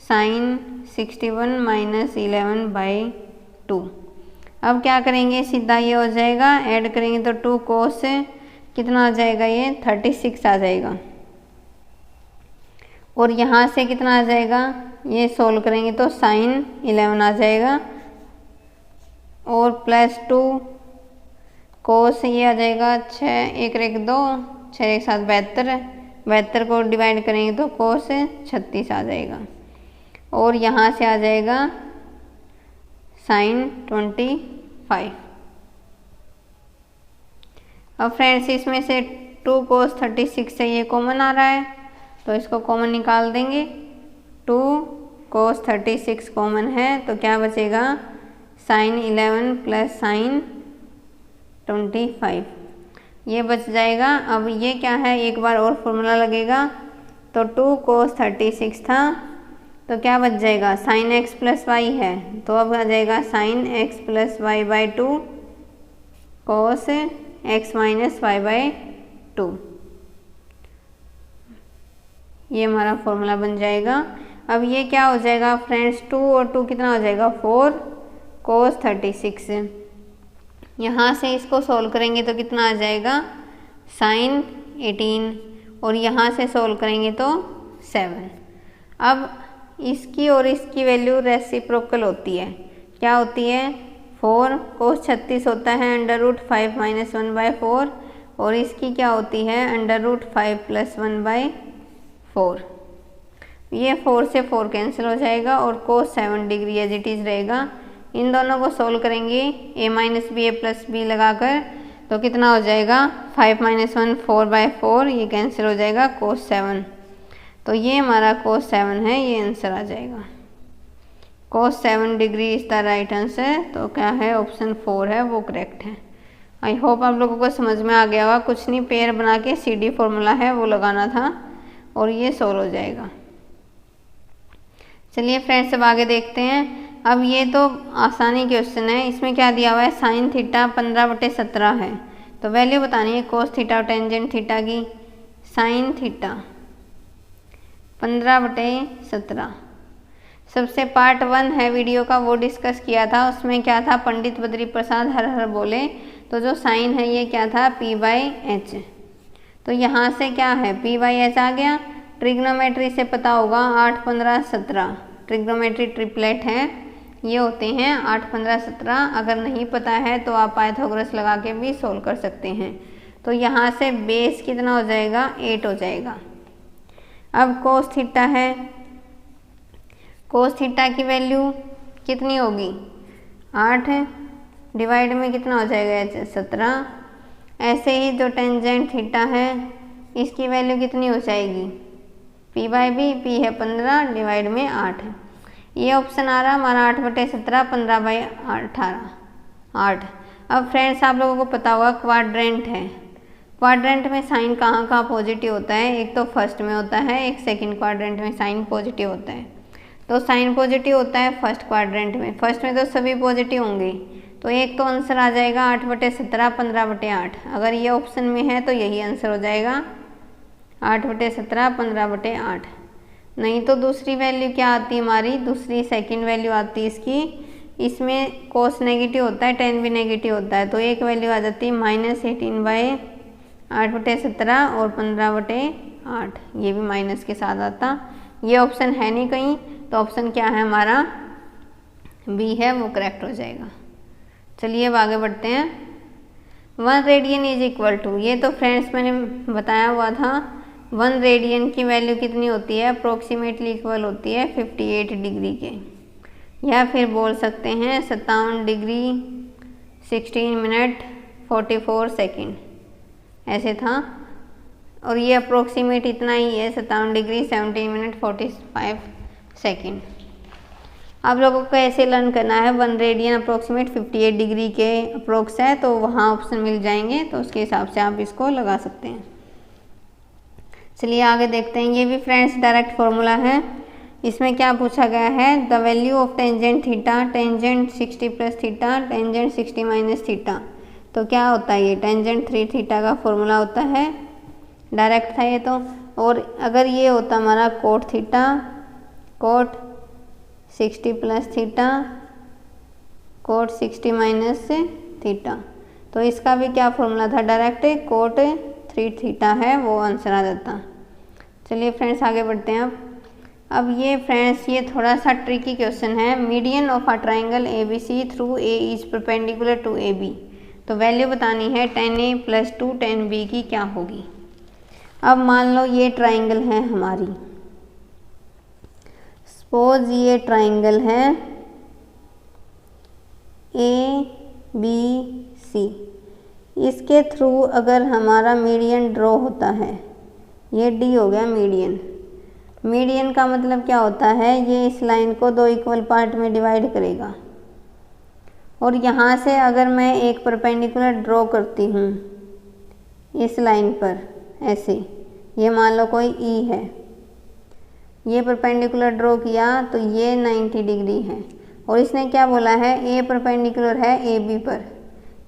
sine 61 minus 11 by 2। अब क्या करेंगे, सीधा ये हो जाएगा, ऐड करेंगे तो 2 cos कितना आ जाएगा, ये 36 आ जाएगा। और यहाँ से कितना आ जाएगा, ये सोल्व करेंगे तो साइन 11 आ जाएगा, और प्लस 2 कोस ये आ जाएगा 6 1 1 2 6 1 7 72 को डिवाइड करेंगे तो कोस 36 आ जाएगा। और यहाँ से आ जाएगा साइन 25। अब फ्रेंड्स इसमें से 2 cos 36 से ये कॉमन आ रहा है, तो इसको कॉमन निकाल देंगे। 2 cos 36 कॉमन है, तो क्या बचेगा, साइन 11 प्लस साइन 25 ये बच जाएगा। अब ये क्या है, एक बार और फॉर्मूला लगेगा, तो 2 cos 36 था, तो क्या बच जाएगा, साइन x प्लस वाई है, तो अब आ जाएगा sine x plus y by 2 cos x minus y by 2। ये हमारा फॉर्मूला बन जाएगा। अब ये क्या हो जाएगा फ्रेंड्स, 2 और 2 कितना हो जाएगा, 4 cos 36। यहाँ से इसको सोल्व करेंगे तो कितना आ जाएगा, साइन 18, और यहाँ से सोल्व करेंगे तो 7। अब इसकी और इसकी वैल्यू रेसिप्रोकल होती है, क्या होती है, 4 cos 36 होता है √5 माइनस 1 बाई 4, और इसकी क्या होती है √5 प्लस 1 बाई 4। ये 4 से 4 कैंसिल हो जाएगा, और cos 7 degree as it is रहेगा। इन दोनों को सोल्व करेंगे a minus b a plus b लगाकर, तो कितना हो जाएगा, 5 माइनस 1 4 बाई 4, ये कैंसिल हो जाएगा cos 7। तो ये हमारा cos 7 है, ये आंसर आ जाएगा। cos 7 degree is the right answer, तो क्या है, ऑप्शन 4 है वो करेक्ट है। आई होप आप लोगों को समझ में आ गया होगा। कुछ नहीं, पेयर बना के CD फॉर्मूला है वो लगाना था, और ये सोल्व हो जाएगा। चलिए फ्रेंड्स अब आगे देखते हैं। अब ये तो आसानी क्वेश्चन है, इसमें क्या दिया हुआ है, साइन थीटा 15/17 है, तो वैल्यू बतानी है कोस थीटा और टेंजेंट थीटा की। साइन थीटा 15/17, सबसे पार्ट 1 है वीडियो का, वो डिस्कस किया था। उसमें क्या था, पंडित बद्री प्रसाद हर हर बोले, तो जो साइन है ये क्या था, P/H। तो यहाँ से क्या है, P/H आ गया। ट्रिग्नोमेट्री से पता होगा 8, 15, 17 ट्रिग्नोमेट्री ट्रिपलेट है, ये होते हैं 8, 15, 17। अगर नहीं पता है तो आप पाइथागोरस लगा के भी सोल्व कर सकते हैं। तो यहाँ से बेस कितना हो जाएगा, 8 हो जाएगा। अब कोस थीटा है, कोस थीटा की वैल्यू कितनी होगी, 8 डिवाइड में कितना हो जाएगा, 17। ऐसे ही जो टेंजेंट थीटा है इसकी वैल्यू कितनी हो जाएगी, P/B, P है 15 डिवाइड में 8। ये ऑप्शन आ रहा हमारा 8/17, 15/18, 8। अब फ्रेंड्स आप लोगों को पता होगा क्वाड्रेंट है, क्वाड्रेंट में साइन कहाँ कहाँ पॉजिटिव होता है, एक तो फर्स्ट में होता है, एक सेकंड क्वाड्रेंट में साइन पॉजिटिव होता है। तो साइन पॉजिटिव होता है फर्स्ट क्वाड्रेंट में, फर्स्ट में तो सभी पॉजिटिव होंगे, तो एक तो आंसर आ जाएगा 8/17, 15/8। अगर ये ऑप्शन में है तो यही आंसर हो जाएगा 8/17, 15/8। नहीं तो दूसरी वैल्यू क्या आती है हमारी, दूसरी सेकंड वैल्यू आती है इसकी, इसमें कोस नेगेटिव होता है, टेन भी नेगेटिव होता है, तो एक वैल्यू आ जाती है -18/8/17 और 15/8, ये भी माइनस के साथ आता। ये ऑप्शन है नहीं कहीं, तो ऑप्शन क्या है हमारा, बी है, वो करेक्ट हो जाएगा। चलिए अब आगे बढ़ते हैं। 1 रेडियन इज इक्वल टू, ये तो फ्रेंड्स मैंने बताया हुआ था, 1 रेडियन की वैल्यू कितनी होती है, अप्रोक्सीमेटली इक्वल होती है 58 डिग्री के, या फिर बोल सकते हैं 57 डिग्री 16 मिनट 44 सेकेंड, ऐसे था। और ये अप्रोक्सीमेट इतना ही है, 57 डिग्री 17 मिनट 45 सेकेंड। आप लोगों को ऐसे लर्न करना है, 1 रेडियन अप्रोक्सीमेट 58 डिग्री के अप्रोक्स है, तो वहाँ ऑप्शन मिल जाएंगे, तो उसके हिसाब से आप इसको लगा सकते हैं। चलिए आगे देखते हैं। ये भी फ्रेंड्स डायरेक्ट फॉर्मूला है। इसमें क्या पूछा गया है, the value of tangent theta, tangent 60 plus theta, tangent 60 minus theta. तो क्या होता है ये, टेंजेंट 3 थीटा का फॉर्मूला होता है, डायरेक्ट था ये तो। और अगर ये होता हमारा cot theta, cot 60 plus theta, cot 60 minus theta, तो इसका भी क्या फॉर्मूला था, डायरेक्ट कोट 3 थीटा है, वो आंसर आ जाता। चलिए फ्रेंड्स आगे बढ़ते हैं। अब ये फ्रेंड्स ये थोड़ा सा ट्रिकी क्वेश्चन है। Median of a triangle ABC through A is perpendicular to AB। तो वैल्यू बतानी है 10A प्लस 2 10B की क्या होगी। अब मान लो ये ट्राइंगल है हमारी, सपोज ये ट्राइंगल है ABC, इसके थ्रू अगर हमारा मीडियन ड्रॉ होता है, ये D हो गया मीडियन। मीडियन का मतलब क्या होता है, ये इस लाइन को 2 इक्वल पार्ट में डिवाइड करेगा। और यहाँ से अगर मैं एक परपेंडिकुलर ड्रॉ करती हूँ इस लाइन पर, ऐसे ये मान लो कोई E है, ये परपेंडिकुलर ड्रॉ किया तो ये 90 डिग्री है, और इसने क्या बोला है, A परपेंडिकुलर है AB पर,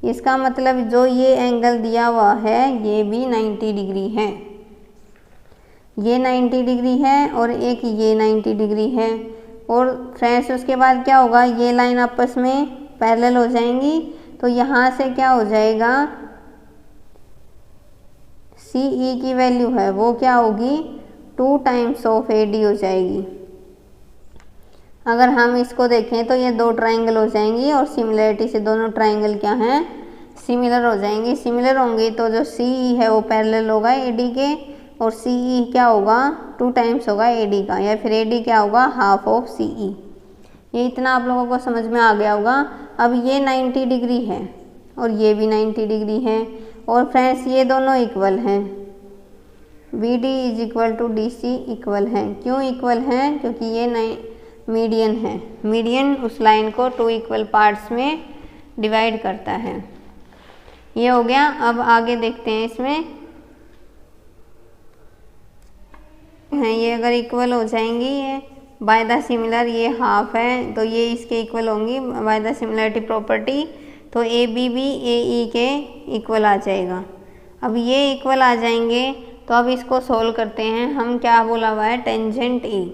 इसका मतलब जो ये एंगल दिया हुआ है ये भी 90 डिग्री है, ये 90 डिग्री है और एक ये 90 डिग्री है। और फ्रेंड्स उसके बाद क्या होगा, ये लाइन आपस में पैरेलल हो जाएंगी, तो यहाँ से क्या हो जाएगा, CE की वैल्यू है वो क्या होगी, 2 टाइम्स ऑफ AD हो जाएगी। अगर हम इसको देखें तो ये 2 ट्राइंगल हो जाएंगी, और सिमिलरिटी से दोनों ट्राइंगल क्या हैं, सिमिलर हो जाएंगी। सिमिलर होंगी तो जो CE है वो पैरेलल होगा AD के, और CE क्या होगा, 2 टाइम्स होगा AD का, या फिर AD क्या होगा, हाफ ऑफ CE। ये इतना आप लोगों को समझ में आ गया होगा। अब ये 90 डिग्री है और ये भी 90 डिग्री है, और फ्रेंड्स ये दोनों इक्वल हैं, BD is equal to DC equal हैं। क्यों इक्वल हैं, क्योंकि ये मीडियन है, मीडियन उस लाइन को 2 इक्वल पार्ट्स में डिवाइड करता है। ये हो गया। अब आगे देखते हैं, इसमें है ये अगर इक्वल हो जाएंगी, ये बाय द सिमिलर, ये हाफ है तो ये इसके इक्वल होंगी बाय द सिमिलरिटी प्रॉपर्टी, तो AB भी AE के इक्वल आ जाएगा। अब ये इक्वल आ जाएंगे तो अब इसको सोल्व करते हैं हम। क्या बोला हुआ है, टेंजेंट E,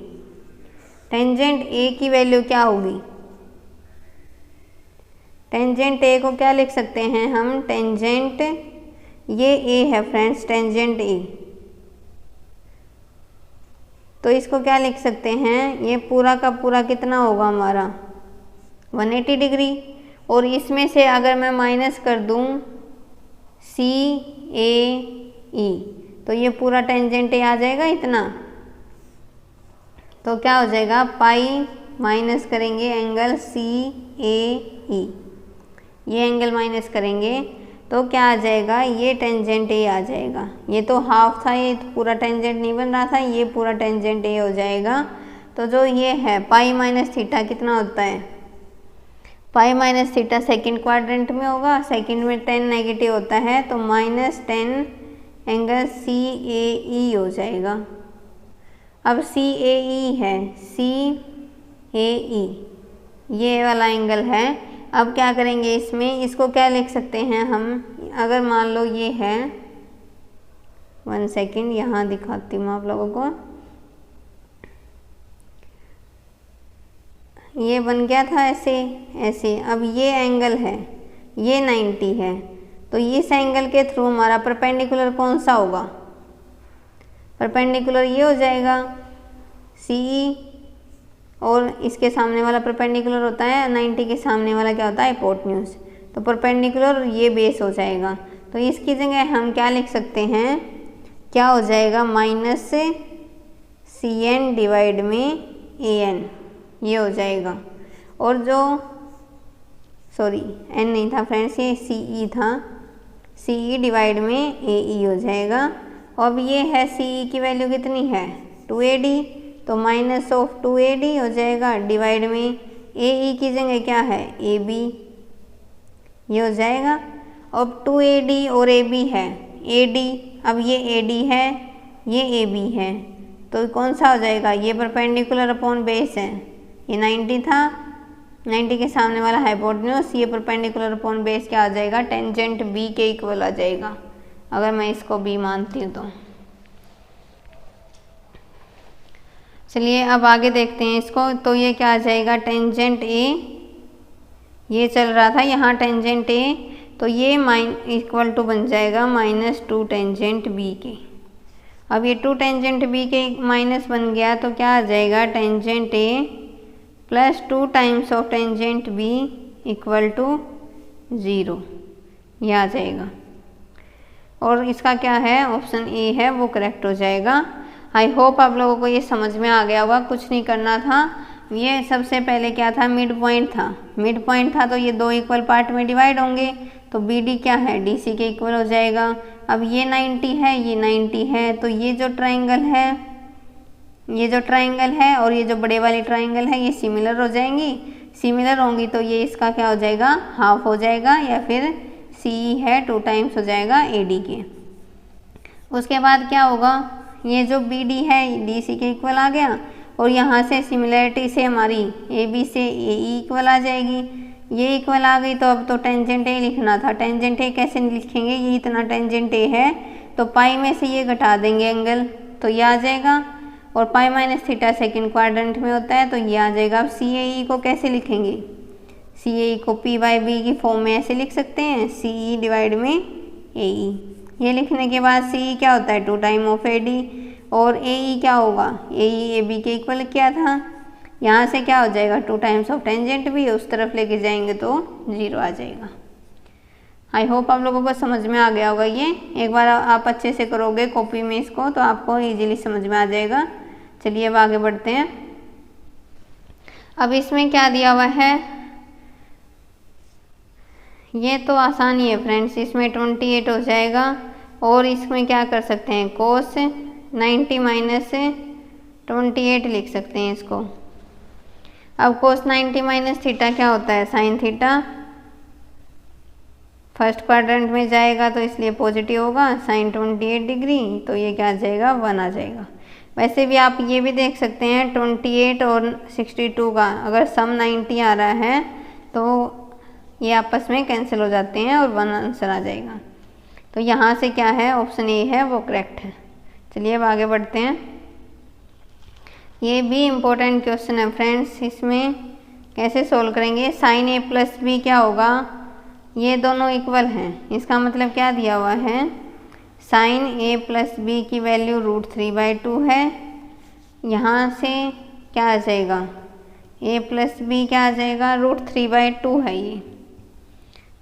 टेंजेंट ए की वैल्यू क्या होगी? टेंजेंट ए को क्या लिख सकते हैं हम? टेंजेंट, ये ए है फ्रेंड्स, टेंजेंट ए, तो इसको क्या लिख सकते हैं? ये पूरा का पूरा कितना होगा हमारा? 180 डिग्री। और इसमें से अगर मैं माइनस कर दूं सी ए ई, तो ये पूरा टेंजेंट ए आ जाएगा इतना। तो क्या हो जाएगा? पाई माइनस करेंगे एंगल सी ए ई, ये एंगल माइनस करेंगे तो क्या आ जाएगा? ये टेंजेंट ए आ जाएगा। ये तो हाफ था, ये तो पूरा टेंजेंट नहीं बन रहा था, ये पूरा टेंजेंट ए हो जाएगा। तो जो ये है पाई माइनस थीटा कितना होता है? पाई माइनस थीटा सेकेंड क्वाड्रेंट में होगा, सेकेंड में 10 नेगेटिव होता है, तो -10 एंगल सी ए ई हो जाएगा। अब सी ए ई है, सी ए ई ये वाला एंगल है। अब क्या करेंगे इसमें? इसको क्या लिख सकते हैं हम? अगर मान लो ये है, 1 सेकेंड यहाँ दिखाती हूँ आप लोगों को, ये बन गया था ऐसे ऐसे। अब ये एंगल है, ये 90 है, तो इस एंगल के थ्रू हमारा परपेंडिकुलर कौन सा होगा? परपेंडिकुलर ये हो जाएगा सी, और इसके सामने वाला परपेंडिकुलर होता है 90 के सामने वाला क्या होता है? हिपोटेन्यूज। तो परपेंडिकुलर ये बेस हो जाएगा। तो इसकी जगह हम क्या लिख सकते हैं? क्या हो जाएगा? माइनस सी एन डिवाइड में ए एन, ये हो जाएगा। और जो सॉरी एन नहीं था फ्रेंड्स, ये सी ई था, सी ई डिवाइड में ए ई हो जाएगा। अब ये है सी ई की वैल्यू कितनी है? 2AD, तो माइनस ऑफ 2AD हो जाएगा डिवाइड में ए ई की जगह क्या है? AB, ये हो जाएगा। अब 2AD और AB है, AD, अब ये AD है, ये AB है, तो कौन सा हो जाएगा? ये परपेंडिकुलर अपॉन बेस है, ये 90 था, 90 के सामने वाला हाइपोटेन्यूज, ये परपेंडिकुलर अपॉन बेस क्या आ जाएगा? टेंजेंट B के इक्वल आ जाएगा, अगर मैं इसको B मानती हूँ तो। चलिए अब आगे देखते हैं इसको। तो ये क्या आ जाएगा? टेंजेंट A, ये चल रहा था यहाँ टेंजेंट A, तो ये इक्वल टू बन जाएगा -2 टेंजेंट B के। अब ये 2 टेंजेंट B के माइनस बन गया, तो क्या आ जाएगा? Tangent A plus 2 times of tangent B equal to 0, ये आ जाएगा। और इसका क्या है? ऑप्शन ए है, वो करेक्ट हो जाएगा। आई होप आप लोगों को ये समझ में आ गया होगा। कुछ नहीं करना था, ये सबसे पहले क्या था? मिड पॉइंट था, मिड पॉइंट था तो ये 2 इक्वल पार्ट में डिवाइड होंगे, तो BD क्या है? DC के इक्वल हो जाएगा। अब ये 90 है, ये 90 है, तो ये जो ट्राइंगल है, ये जो ट्राइंगल है और ये जो बड़े वाली ट्राइंगल है, ये सिमिलर हो जाएंगी। सिमिलर होंगी तो ये इसका क्या हो जाएगा? हाफ हो जाएगा, या फिर CE है 2 टाइम्स हो जाएगा AD के। उसके बाद क्या होगा? ये जो BD है DC के इक्वल आ गया, और यहाँ से सिमिलरिटी से हमारी AB से AE इक्वल आ जाएगी, ये इक्वल आ गई। तो अब तो टेंजेंट A लिखना था। टेंजेंट A कैसे लिखेंगे? ये इतना टेंजेंट A है, तो पाई में से ये घटा देंगे एंगल, तो ये आ जाएगा। और पाई माइनस थीटा सेकेंड क्वाड्रेंट में होता है, तो ये आ जाएगा। अब CAE को कैसे लिखेंगे? CAE को P/B की फॉर्म में ऐसे लिख सकते हैं, CE डिवाइड में AE। ये लिखने के बाद CE क्या होता है? 2 टाइम ऑफ AD, और AE क्या होगा? AE AB के इक्वल क्या था? यहाँ से क्या हो जाएगा? 2 टाइम्स ऑफ टेंजेंट भी, उस तरफ लेके जाएंगे तो 0 आ जाएगा। आई होप आप लोगों को समझ में आ गया होगा। ये एक बार आप अच्छे से करोगे कॉपी में इसको, तो आपको इजीली समझ में आ जाएगा। चलिए अब आगे बढ़ते हैं। अब इसमें क्या दिया हुआ है? ये तो आसान ही है फ्रेंड्स, इसमें 28 हो जाएगा, और इसमें क्या कर सकते हैं? कोस 90 माइनस 28 लिख सकते हैं इसको। अब कोस 90 माइनस थीटा क्या होता है? Sine theta. फर्स्ट क्वाड्रेंट में जाएगा तो इसलिए पॉजिटिव होगा, साइन 28 डिग्री, तो ये क्या आ जाएगा? 1 आ जाएगा। वैसे भी आप ये भी देख सकते हैं 28 और 62 का अगर सम 90 आ रहा है तो ये आपस में कैंसिल हो जाते हैं और 1 आंसर आ जाएगा। तो यहाँ से क्या है? ऑप्शन ए है वो करेक्ट है। चलिए अब आगे बढ़ते हैं। ये भी इम्पोर्टेंट क्वेश्चन है फ्रेंड्स। इसमें कैसे सोल्व करेंगे? साइन ए प्लस बी क्या होगा? ये दोनों इक्वल हैं, इसका मतलब क्या दिया हुआ है? साइन ए प्लस बी की वैल्यू √3/2 है। यहाँ से क्या आ जाएगा? a प्लस बी क्या आ जाएगा? √3/2 है ये,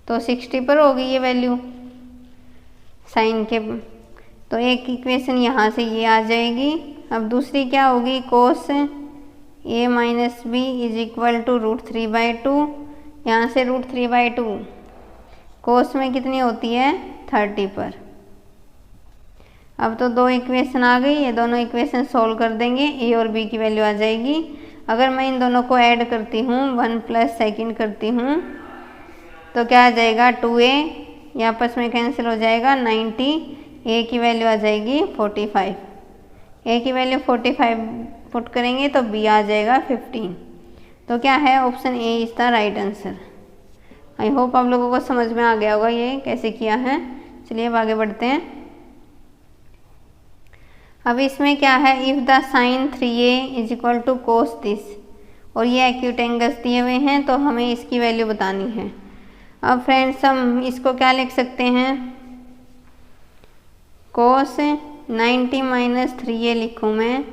तो 60 पर होगी ये वैल्यू साइन के। तो एक इक्वेशन यहाँ से ये आ जाएगी। अब दूसरी क्या होगी? Cos a minus b is equal to √3/2। यहाँ से √3/2 कोस में कितनी होती है? 30 पर। अब तो दो इक्वेशन आ गई, ये दोनों इक्वेशन सोल्व कर देंगे, ए और बी की वैल्यू आ जाएगी। अगर मैं इन दोनों को ऐड करती हूँ, 1 प्लस सेकेंड करती हूँ, तो क्या आ जाएगा? 2a, ये आपस में कैंसिल हो जाएगा 90। a की वैल्यू आ जाएगी 45। a की वैल्यू 45 पुट करेंगे तो b आ जाएगा 15। तो क्या है? Option A is the right answer. I hope आप लोगों को समझ में आ गया होगा ये कैसे किया है। चलिए अब आगे बढ़ते हैं। अब इसमें क्या है? If the sine 3a is equal to cos this, और ये एक्यूट एंगल्स दिए हुए हैं, तो हमें इसकी वैल्यू बतानी है। अब फ्रेंड्स हम इसको क्या लिख सकते हैं? कोस 90 माइनस 3a लिखूँ मैं,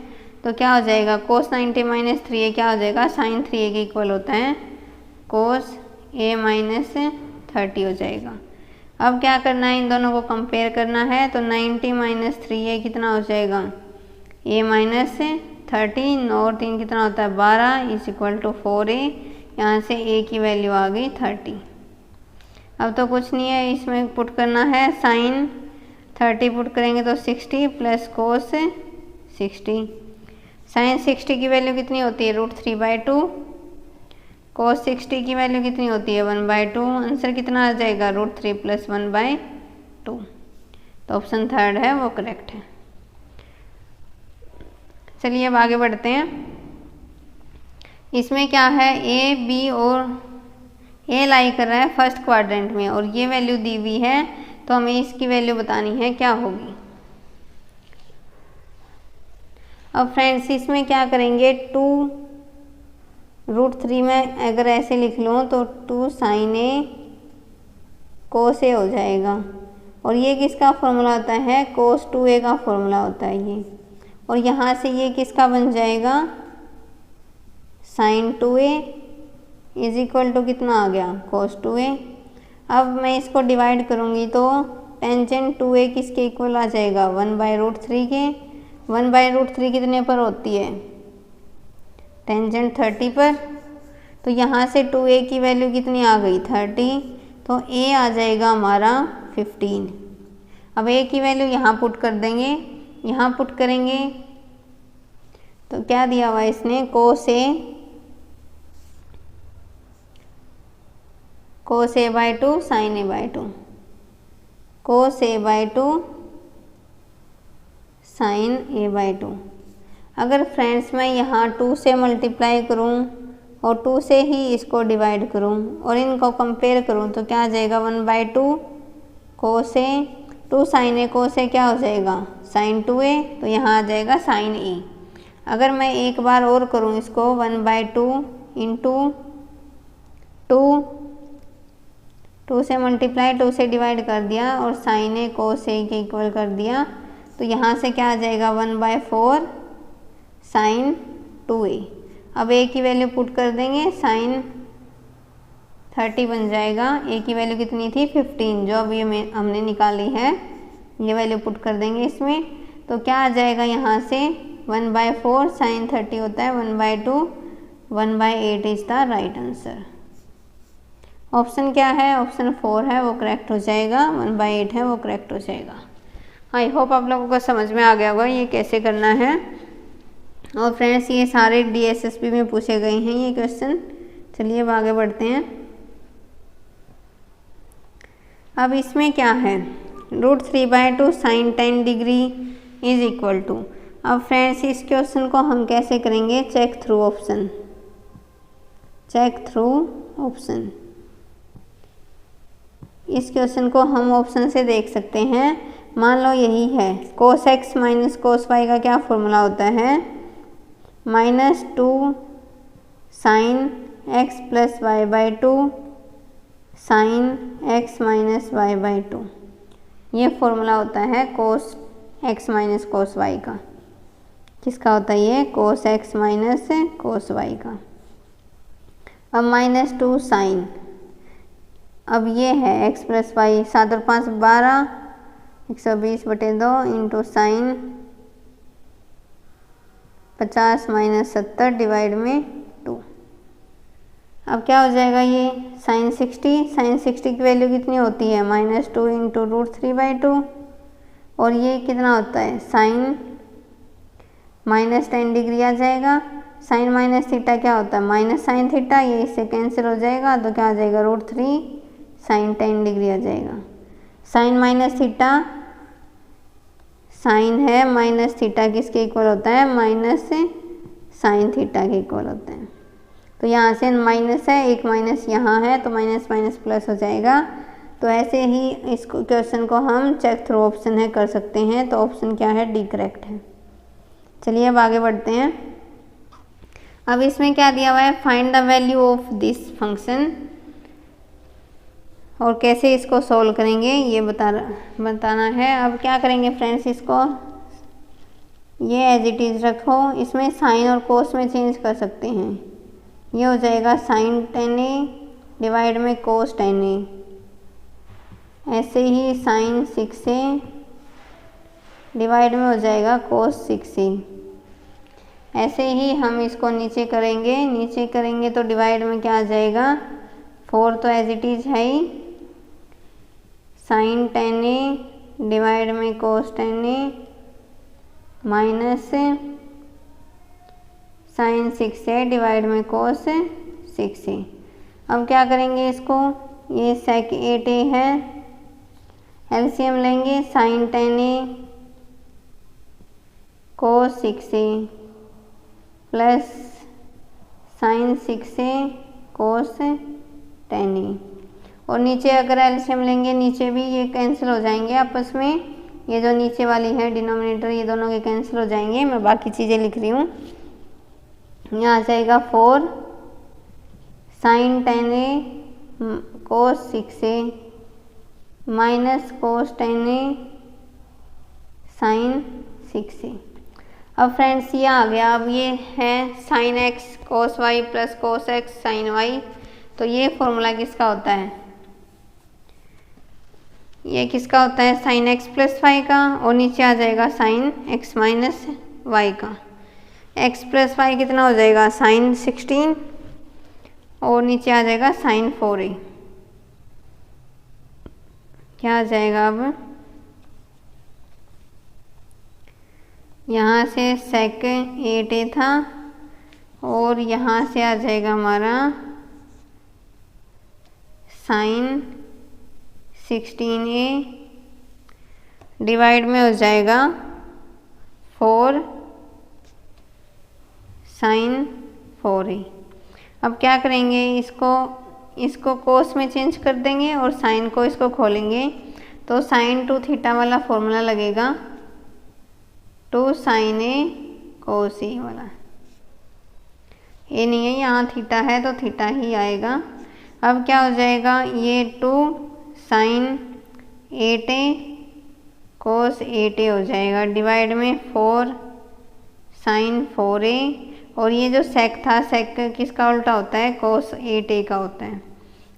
तो क्या हो जाएगा? कोस 90 माइनस 3a क्या हो जाएगा? साइन 3a के इक्वल होता है, कोस a माइनस 30 हो जाएगा। अब क्या करना है? इन दोनों को कंपेयर करना है, तो 90 माइनस 3a कितना हो जाएगा? a माइनस 30 और 3 कितना होता है? 12 इज इक्वल टू 4a। यहाँ से a की वैल्यू आ गई 30। अब तो कुछ नहीं है, इसमें पुट करना है, साइन 30 पुट करेंगे तो 60 प्लस कोस 60। साइन 60 की वैल्यू कितनी होती है? √3/2। कोस 60 की वैल्यू कितनी होती है? 1/2। आंसर कितना आ जाएगा? √3 + 1/2। तो ऑप्शन थर्ड है वो करेक्ट है। चलिए अब आगे बढ़ते हैं। इसमें क्या है? ए बी और ए लाई कर रहा है फर्स्ट क्वाड्रेंट में, और ये वैल्यू दी हुई है, तो हमें इसकी वैल्यू बतानी है क्या होगी। अब फ्रेंड्स इसमें क्या करेंगे? 2 √3 में अगर ऐसे लिख लूँ तो 2 साइन ए कोस ए हो जाएगा, और ये किसका फॉर्मूला होता है? कोस 2a का फॉर्मूला होता है ये। और यहाँ से ये किसका बन जाएगा? Sign 2a is equal to कितना आ गया? कोस 2a। अब मैं इसको डिवाइड करूँगी तो टेंजेंट 2a किसके इक्वल आ जाएगा? 1/√3 के। 1/√3 कितने पर होती है? टेंजेंट 30 पर। तो यहाँ से 2a की वैल्यू कितनी आ गई? 30। तो a आ जाएगा हमारा 15। अब a की वैल्यू यहाँ पुट कर देंगे, यहाँ पुट करेंगे तो क्या दिया हुआ है इसने? कोस a/2 साइन a/2, कोस a/2 साइन a/2। अगर फ्रेंड्स मैं यहाँ 2 से मल्टीप्लाई करूँ और 2 से ही इसको डिवाइड करूँ और इनको कंपेयर करूँ तो क्या आ जाएगा? 1/2 cos a, 2 sine a cos a क्या हो जाएगा? Sign 2a। तो यहाँ आ जाएगा साइन a। अगर मैं एक बार और करूँ इसको 1/2 इंटू 2 से मल्टीप्लाई 2 से डिवाइड कर दिया और साइन a कोस a के इक्वल कर दिया, तो यहाँ से क्या आ जाएगा? 1/4 साइन 2a। अब a की वैल्यू पुट कर देंगे, साइन 30 बन जाएगा। a की वैल्यू कितनी थी? 15, जो अभी हमने निकाली है। ये वैल्यू पुट कर देंगे इसमें, तो क्या आ जाएगा? यहाँ से 1/4 साइन 30 होता है 1/2, 1/8 is the right answer. Option क्या है? ऑप्शन 4 है वो करेक्ट हो जाएगा, 1/8 है वो करेक्ट हो जाएगा। आई होप आप लोगों को समझ में आ गया होगा ये कैसे करना है। और फ्रेंड्स ये सारे DSSP में पूछे गए हैं ये क्वेश्चन। चलिए अब आगे बढ़ते हैं। अब इसमें क्या है? √3/2 sine 10 degree is equal to. अब फ्रेंड्स इस क्वेश्चन को हम कैसे करेंगे? Check through option, check through option. इस क्वेश्चन को हम ऑप्शन से देख सकते हैं। मान लो यही है, cos x minus cos y का क्या फॉर्मूला होता है? -2 sine x plus y by 2 sine x minus y by 2। ये फॉर्मूला होता है cos x minus cos y का। किसका होता है ये? Cos x minus cos y का। अब -2 साइन, अब ये है x प्लस वाई, 7 और 5 12, 120/2 इंटू साइन 50 माइनस 70 डिवाइड में 2। अब क्या हो जाएगा ये? साइन 60 की वैल्यू कितनी होती है? -2 इंटू √3/2। और ये कितना होता है? साइन -10 डिग्री आ जाएगा। साइन माइनस थीटा क्या होता है? माइनस साइन थीटा, ये इससे कैंसिल हो जाएगा तो क्या आ जाएगा? √3 साइन 10 डिग्री आ जाएगा। साइन माइनस थीटा, साइन है माइनस थीटा किसके इक्वल होता है? माइनस साइन थीटा के इक्वल होता है। तो यहाँ से माइनस है, एक माइनस यहाँ है तो माइनस माइनस प्लस हो जाएगा। तो ऐसे ही इस क्वेश्चन को हम चेक थ्रू ऑप्शन है कर सकते हैं। तो ऑप्शन क्या है? डी करेक्ट है। चलिए अब आगे बढ़ते हैं। अब इसमें क्या दिया हुआ है? Find the value of this function, और कैसे इसको सोल्व करेंगे ये बताना है। अब क्या करेंगे फ्रेंड्स, इसको ये एज इट इज़ रखो। इसमें साइन और कोस में चेंज कर सकते हैं। ये हो जाएगा साइन 10a डिवाइड में कोस 10a। ऐसे ही साइन 6a डिवाइड में हो जाएगा कोस 6a। ऐसे ही हम इसको नीचे करेंगे तो डिवाइड में क्या आ जाएगा? 4 तो एज इट इज़ है ही, साइन 10a डिवाइड में कोस 10a minus sine 6a divide में कोस 6a। अब क्या करेंगे इसको? ये सेक 8a है, एलसीएम लेंगे, sign 10a cos 6a plus sign 6a कोस 10a। और नीचे अगर एलसीएम लेंगे, नीचे भी ये कैंसिल हो जाएंगे आपस में। ये जो नीचे वाली है डिनोमिनेटर, ये दोनों के कैंसिल हो जाएंगे। मैं बाकी चीज़ें लिख रही हूँ। यहाँ आ जाएगा 4 sine 10a cos 6a minus cos 10a sine 6a। अब फ्रेंड्स ये आ गया। अब ये है sine x cos y plus cos x sine y। तो ये फॉर्मूला किसका होता है? ये किसका होता है? साइन x प्लस वाई का। और नीचे आ जाएगा साइन x माइनस वाई का। x प्लस वाई कितना हो जाएगा? साइन 16। और नीचे आ जाएगा साइन 4a। क्या आ जाएगा? अब यहाँ से सेक 8a था और यहाँ से आ जाएगा हमारा साइन 16a डिवाइड में हो जाएगा 4 साइन 4a। अब क्या करेंगे? इसको कोस में चेंज कर देंगे और साइन को इसको खोलेंगे तो साइन 2 थीटा वाला फॉर्मूला लगेगा, 2 साइन a कोस a वाला। ये नहीं है, यहाँ थीटा है तो थीटा ही आएगा। अब क्या हो जाएगा? ये 2 साइन 8a कोस 8a हो जाएगा डिवाइड में 4 साइन 4a। और ये जो सेक था, सेक किसका उल्टा होता है? कोस 8a का होता है।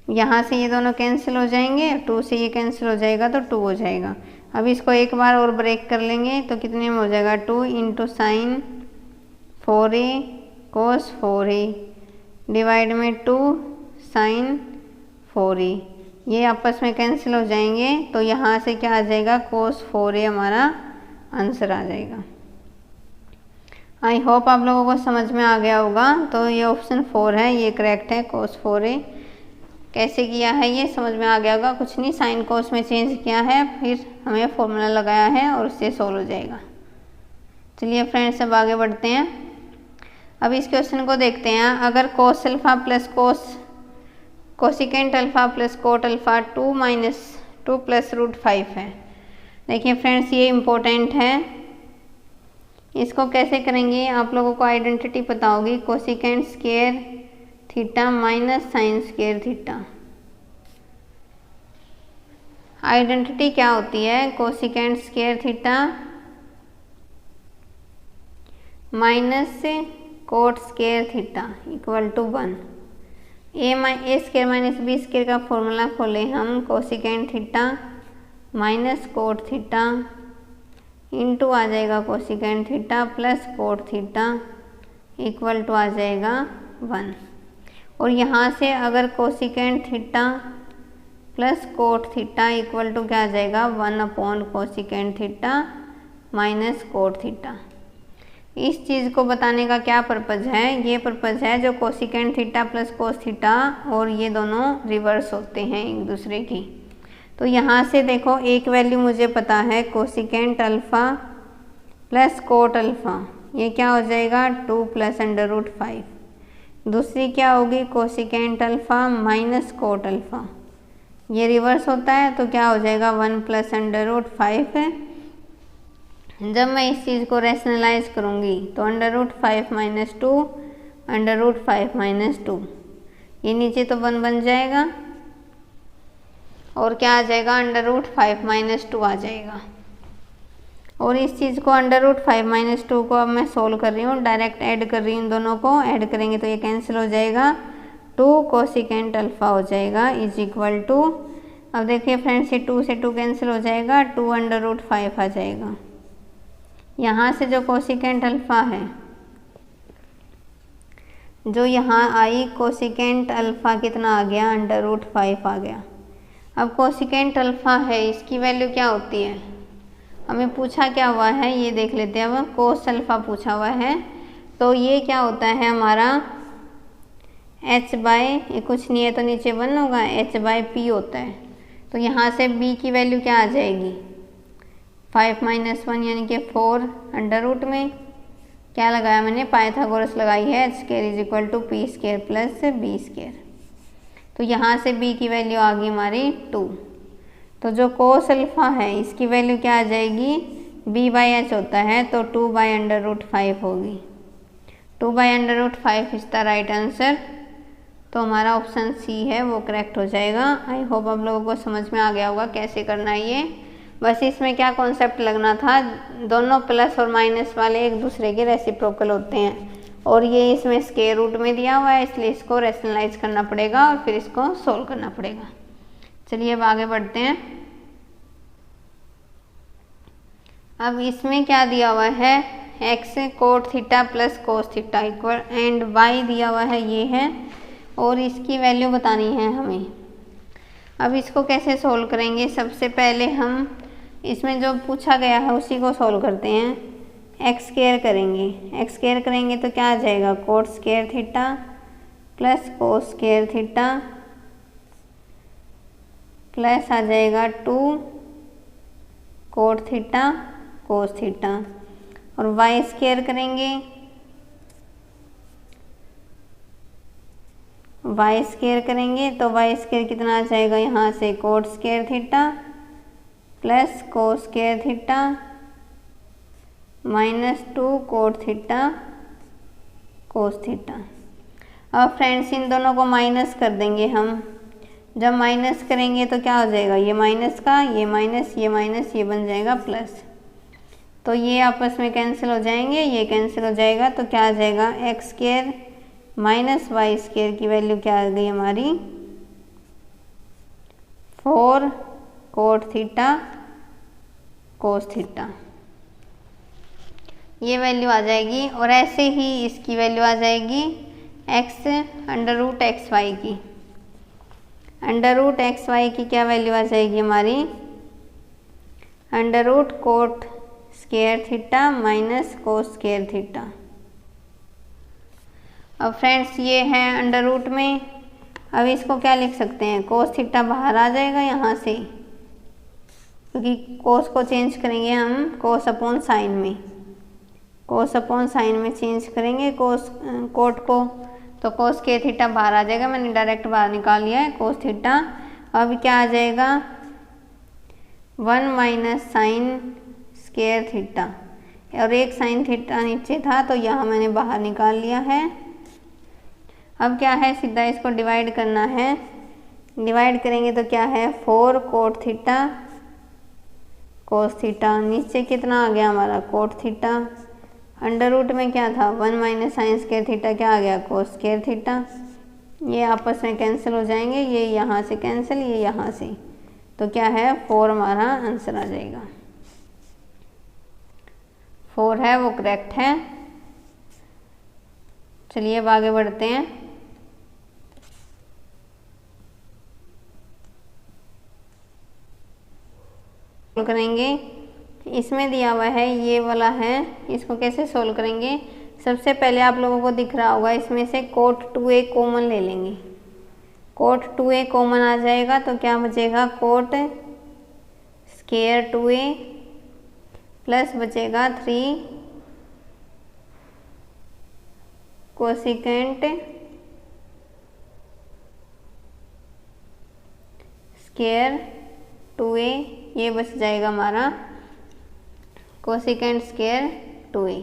यहाँ से ये दोनों कैंसिल हो जाएंगे, 2 से ये कैंसिल हो जाएगा तो 2 हो जाएगा। अब इसको एक बार और ब्रेक कर लेंगे तो कितने में हो जाएगा? 2 इंटू साइन 4a कोस 4a डिवाइड में 2 साइन 4a। ये आपस में कैंसिल हो जाएंगे तो यहाँ से क्या आ जाएगा? कोस 4a हमारा आंसर आ जाएगा। आई होप आप लोगों को समझ में आ गया होगा। तो ये ऑप्शन 4 है, ये करेक्ट है, कोस 4a। कैसे किया है ये समझ में आ गया होगा। कुछ नहीं, साइन कोस में चेंज किया है, फिर हमें फॉर्मूला लगाया है और उससे सोल्व हो जाएगा। चलिए फ्रेंड्स अब आगे बढ़ते हैं। अब इस क्वेश्चन को देखते हैं। अगर cos alpha plus cosecant alpha plus coat alpha 2 plus √5 है। देखिए फ्रेंड्स ये इम्पोर्टेंट है। इसको कैसे करेंगे, आप लोगों को आइडेंटिटी पता होगी, cosecant square theta minus sine square theta. Identity क्या होती है, cosecant square theta minus cot square theta equal to 1। A square minus B square का फॉर्मूला खोले हम, cosecant theta minus cot theta into आ जाएगा cosecant theta plus cot theta equal to आ जाएगा 1। और यहाँ से अगर cosecant theta plus cot theta equal to क्या आ जाएगा, 1 upon cosecant theta minus cot theta. इस चीज़ को बताने का क्या पर्पज़ है, ये पर्पज़ है जो कोसिकेंट थीटा प्लस कोस थीटा और ये दोनों रिवर्स होते हैं एक दूसरे की। तो यहाँ से देखो एक वैल्यू मुझे पता है, cosecant alpha plus coat alpha, ये क्या हो जाएगा 2 प्लस अंडर रूट 5। दूसरी क्या होगी, cosecant alpha minus cot alpha, ये रिवर्स होता है तो क्या हो जाएगा 1 प्लस अंडर रूट 5 है। जब मैं इस चीज़ को रैशनलाइज करूँगी तो under root 5 minus 2 under root 5 minus 2, ये नीचे तो 1 बन जाएगा और क्या आ जाएगा अंडर रूट 5 माइनस 2 आ जाएगा। और इस चीज़ को अंडर रूट 5 माइनस 2 को अब मैं सोल्व कर रही हूँ, डायरेक्ट ऐड कर रही हूँ, दोनों को ऐड करेंगे तो ये कैंसिल हो जाएगा, 2 कोसिकेंट अल्फ़ा हो जाएगा इज इक्वल टू, अब देखिए फ्रेंड्स ये 2 से 2 कैंसिल हो जाएगा, 2 अंडर रूट 5 आ जाएगा। यहाँ से जो कोसिकेंट अल्फ़ा है, जो यहाँ आई कोसिकेंट अल्फ़ा कितना आ गया, अंडर रूट 5 आ गया। अब कोसिकेंट अल्फ़ा है, इसकी वैल्यू क्या होती है, हमें पूछा क्या हुआ है ये देख लेते हैं। अब कोस अल्फ़ा पूछा हुआ है तो ये क्या होता है हमारा h बाय, ये कुछ नहीं है तो नीचे 1 होगा, h बाय p होता है। तो यहाँ से b की वैल्यू क्या आ जाएगी, 5 माइनस 1 यानी कि 4 अंडर रूट में क्या लगाया मैंने, पाइथागोरस लगाई है, h square is equal to p square plus b square. तो यहाँ से b की वैल्यू आ गई हमारी 2। तो जो कोस अल्फ़ा है इसकी वैल्यू क्या आ जाएगी, b बाई एच होता है तो 2 बाई अंडर रूट 5 होगी, 2 by under root 5 is the right answer. तो हमारा ऑप्शन सी है वो करेक्ट हो जाएगा। आई होप आप लोगों को समझ में आ गया होगा कैसे करना है ये। बस इसमें क्या कॉन्सेप्ट लगना था, दोनों प्लस और माइनस वाले एक दूसरे के रेसिप्रोकल होते हैं और ये इसमें स्क्वायर रूट में दिया हुआ है, इसलिए इसको रैशनलाइज करना पड़ेगा और फिर इसको सोल्व करना पड़ेगा। चलिए अब आगे बढ़ते हैं। अब इसमें क्या दिया हुआ है, x cot theta plus cos theta equal and y दिया हुआ है ये है, और इसकी वैल्यू बतानी है हमें। अब इसको कैसे सोल्व करेंगे, सबसे पहले हम इसमें जो पूछा गया है उसी को सोल्व करते हैं। एक्स स्क्वायर करेंगे, एक्स स्क्वायर करेंगे तो क्या आ जाएगा, cot square theta plus cos square theta plus आ जाएगा 2 कोट थीटा कोस थीटा। और वाई स्क्वायर करेंगे, वाई स्क्वायर करेंगे तो वाई स्क्वायर कितना आ जाएगा, यहाँ से cot square theta plus cos square theta minus 2 cot theta cos theta. अब फ्रेंड्स इन दोनों को माइनस कर देंगे हम, जब माइनस करेंगे तो क्या हो जाएगा, ये माइनस का ये माइनस, ये माइनस, ये बन जाएगा प्लस, तो ये आपस में कैंसिल हो जाएंगे, ये कैंसिल हो जाएगा तो क्या आ जाएगा, x square minus y square की वैल्यू क्या आ गई हमारी 4 कोट थीटा कोस थीटा, ये वैल्यू आ जाएगी। और ऐसे ही इसकी वैल्यू आ जाएगी x under root x y की, अंडर रूट एक्स वाई की क्या वैल्यू आ जाएगी हमारी, under root cot square theta minus cos square theta. अब फ्रेंड्स ये है अंडर रूट में, अब इसको क्या लिख सकते हैं, कोस थीटा बाहर आ जाएगा यहाँ से, क्योंकि कोस को चेंज करेंगे हम कोस अपॉन साइन में, कोस अपॉन साइन में चेंज करेंगे कोस कोट को, तो कोस के थीटा बाहर आ जाएगा, मैंने डायरेक्ट बाहर निकाल लिया है कोस थीटा। अब क्या आ जाएगा 1 माइनस साइन स्क्वायर थीटा, और एक साइन थीटा नीचे था तो यहाँ मैंने बाहर निकाल लिया है। अब क्या है, सीधा इसको डिवाइड करना है। डिवाइड करेंगे तो क्या है, 4 कोट थीटा कोस थीटा, नीचे कितना आ गया हमारा कोट थीटा, अंडर रूट में क्या था 1 माइनस साइन स्क्वायर थीटा, क्या आ गया कोस स्क्वायर थीटा। ये आपस में कैंसिल हो जाएंगे, ये यहाँ से कैंसिल, ये यहाँ से, तो क्या है 4 हमारा आंसर आ जाएगा। 4 है वो करेक्ट है। चलिए अब आगे बढ़ते हैं। करेंगे, इसमें दिया हुआ है ये वाला है, इसको कैसे सोल्व करेंगे। सबसे पहले आप लोगों को दिख रहा होगा इसमें से कोट 2a कॉमन ले लेंगे। कोट 2a कॉमन आ जाएगा तो क्या बचेगा, कोट स्क्वायर 2a प्लस बचेगा 3 कोसिकेंट स्क्वायर 2a, ये बच जाएगा हमारा कोसिकेंट स्क्वायर 2a।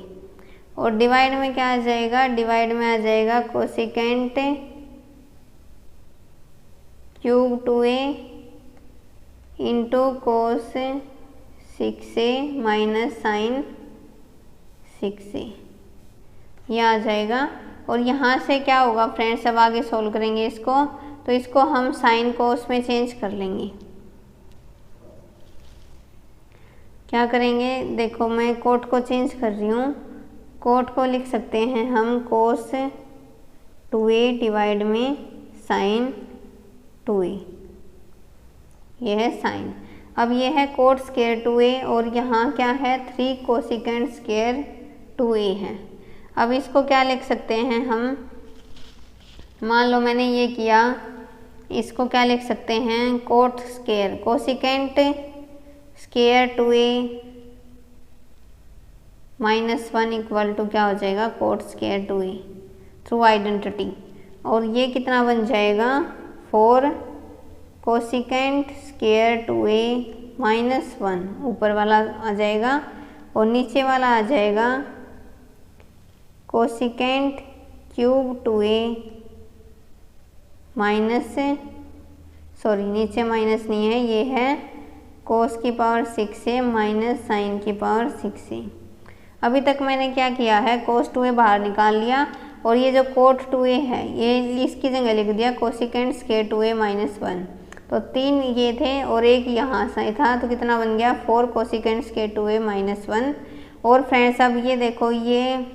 और डिवाइड में क्या आ जाएगा, डिवाइड में आ जाएगा cosecant cube 2a into cos 6a minus sine 6a, यह आ जाएगा। और यहाँ से क्या होगा फ्रेंड्स, अब आगे सोल्व करेंगे इसको, तो इसको हम साइन कोस में चेंज कर लेंगे। क्या करेंगे, देखो मैं कोट को चेंज कर रही हूँ, कोट को लिख सकते हैं हम कोस 2a डिवाइड में साइन 2a, ये है साइन। अब ये है कोट स्क्वायर 2a और यहाँ क्या है 3 कोसिकेंट स्क्वायर 2a है। अब इसको क्या लिख सकते हैं हम, मान लो मैंने ये किया, इसको क्या लिख सकते हैं, cot square cosecant square 2a minus 1 equal to क्या हो जाएगा, cot square 2a through identity. और ये कितना बन जाएगा, 4 कोसिकेंट स्क्वायर 2a माइनस 1, ऊपर वाला आ जाएगा और नीचे वाला आ जाएगा cosecant cube 2a minus, sorry नीचे माइनस नहीं है, ये है कोस की पावर 6a माइनस साइन की पावर 6a। अभी तक मैंने क्या किया है, कोस 2a बाहर निकाल लिया और ये जो कोट 2a है ये इसकी जगह लिख दिया कोसिकेंट स्क्वायर 2a माइनस 1। तो 3 ये थे और एक यहाँ से था, तो कितना बन गया 4 कोसिकेंट स्क्वायर 2a माइनस 1। और फ्रेंड्स अब ये देखो, ये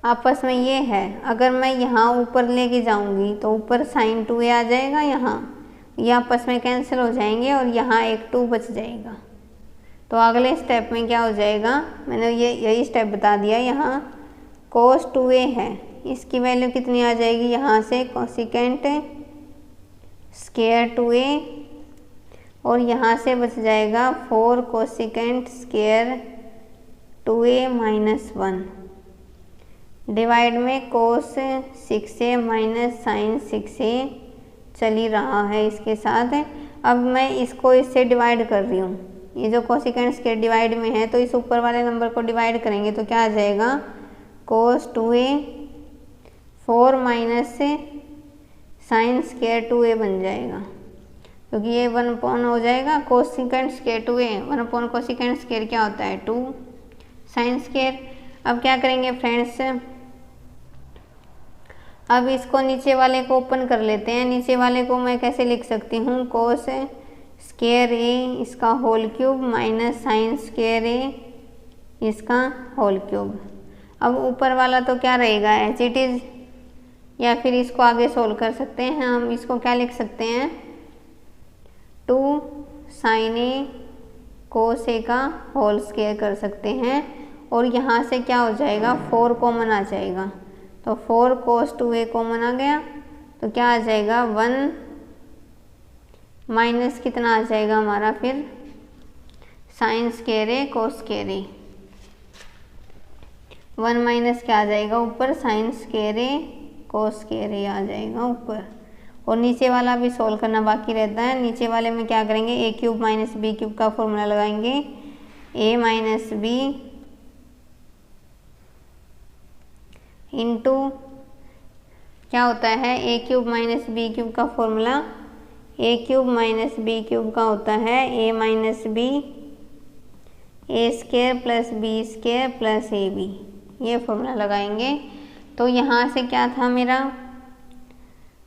आपस में ये है, अगर मैं यहाँ ऊपर लेके जाऊँगी तो ऊपर साइन 2a आ जाएगा, यहाँ ये आपस में कैंसिल हो जाएंगे और यहाँ एक 2 बच जाएगा। तो अगले स्टेप में क्या हो जाएगा, मैंने यही स्टेप बता दिया। यहाँ कोस 2a है, इसकी वैल्यू कितनी आ जाएगी, यहाँ से कोसिकेंट स्क्वायर 2a और यहाँ से बच जाएगा 4 cosecant square 2a minus 1 divide में कोस 6a माइनस साइन 6a चल ही रहा है इसके साथ। अब मैं इसको इससे डिवाइड कर रही हूँ, ये जो कोसिकेंट स्क्वायर डिवाइड में है तो इस ऊपर वाले नंबर को डिवाइड करेंगे तो क्या आ जाएगा, कोस 2a 4 minus sine square 2a बन जाएगा, क्योंकि ये 1 अपॉन हो जाएगा cosecant square 2a, 1 upon cosecant square क्या होता है 2 साइन स्क्वायर। अब क्या करेंगे फ्रेंड्स, अब इसको नीचे वाले को ओपन कर लेते हैं। नीचे वाले को मैं कैसे लिख सकती हूँ, कोस स्क्वायर a इसका whole cube minus sine square a इसका होल क्यूब। अब ऊपर वाला तो क्या रहेगा एज इट इज़, या फिर इसको आगे सोल्व कर सकते हैं हम। इसको क्या लिख सकते हैं, 2 साइन a कोस a का होल स्क्वायर कर सकते हैं और यहाँ से क्या हो जाएगा 4 कॉमन आ जाएगा, तो 4 कोस 2a कॉमन आ गया तो क्या आ जाएगा 1 माइनस कितना आ जाएगा हमारा फिर sign square a cos square a, 1 minus क्या आ जाएगा ऊपर sign square a cos square a आ जाएगा ऊपर। और नीचे वाला भी सोल्व करना बाकी रहता है। नीचे वाले में क्या करेंगे, a cube minus B cube का फॉर्मूला लगाएंगे, ए माइनस बी इंटू क्या होता है A cube minus B cube का formula, A cube minus B cube का होता है A minus B A square plus B square plus A B, ये फॉर्मूला लगाएंगे। तो यहाँ से क्या था मेरा,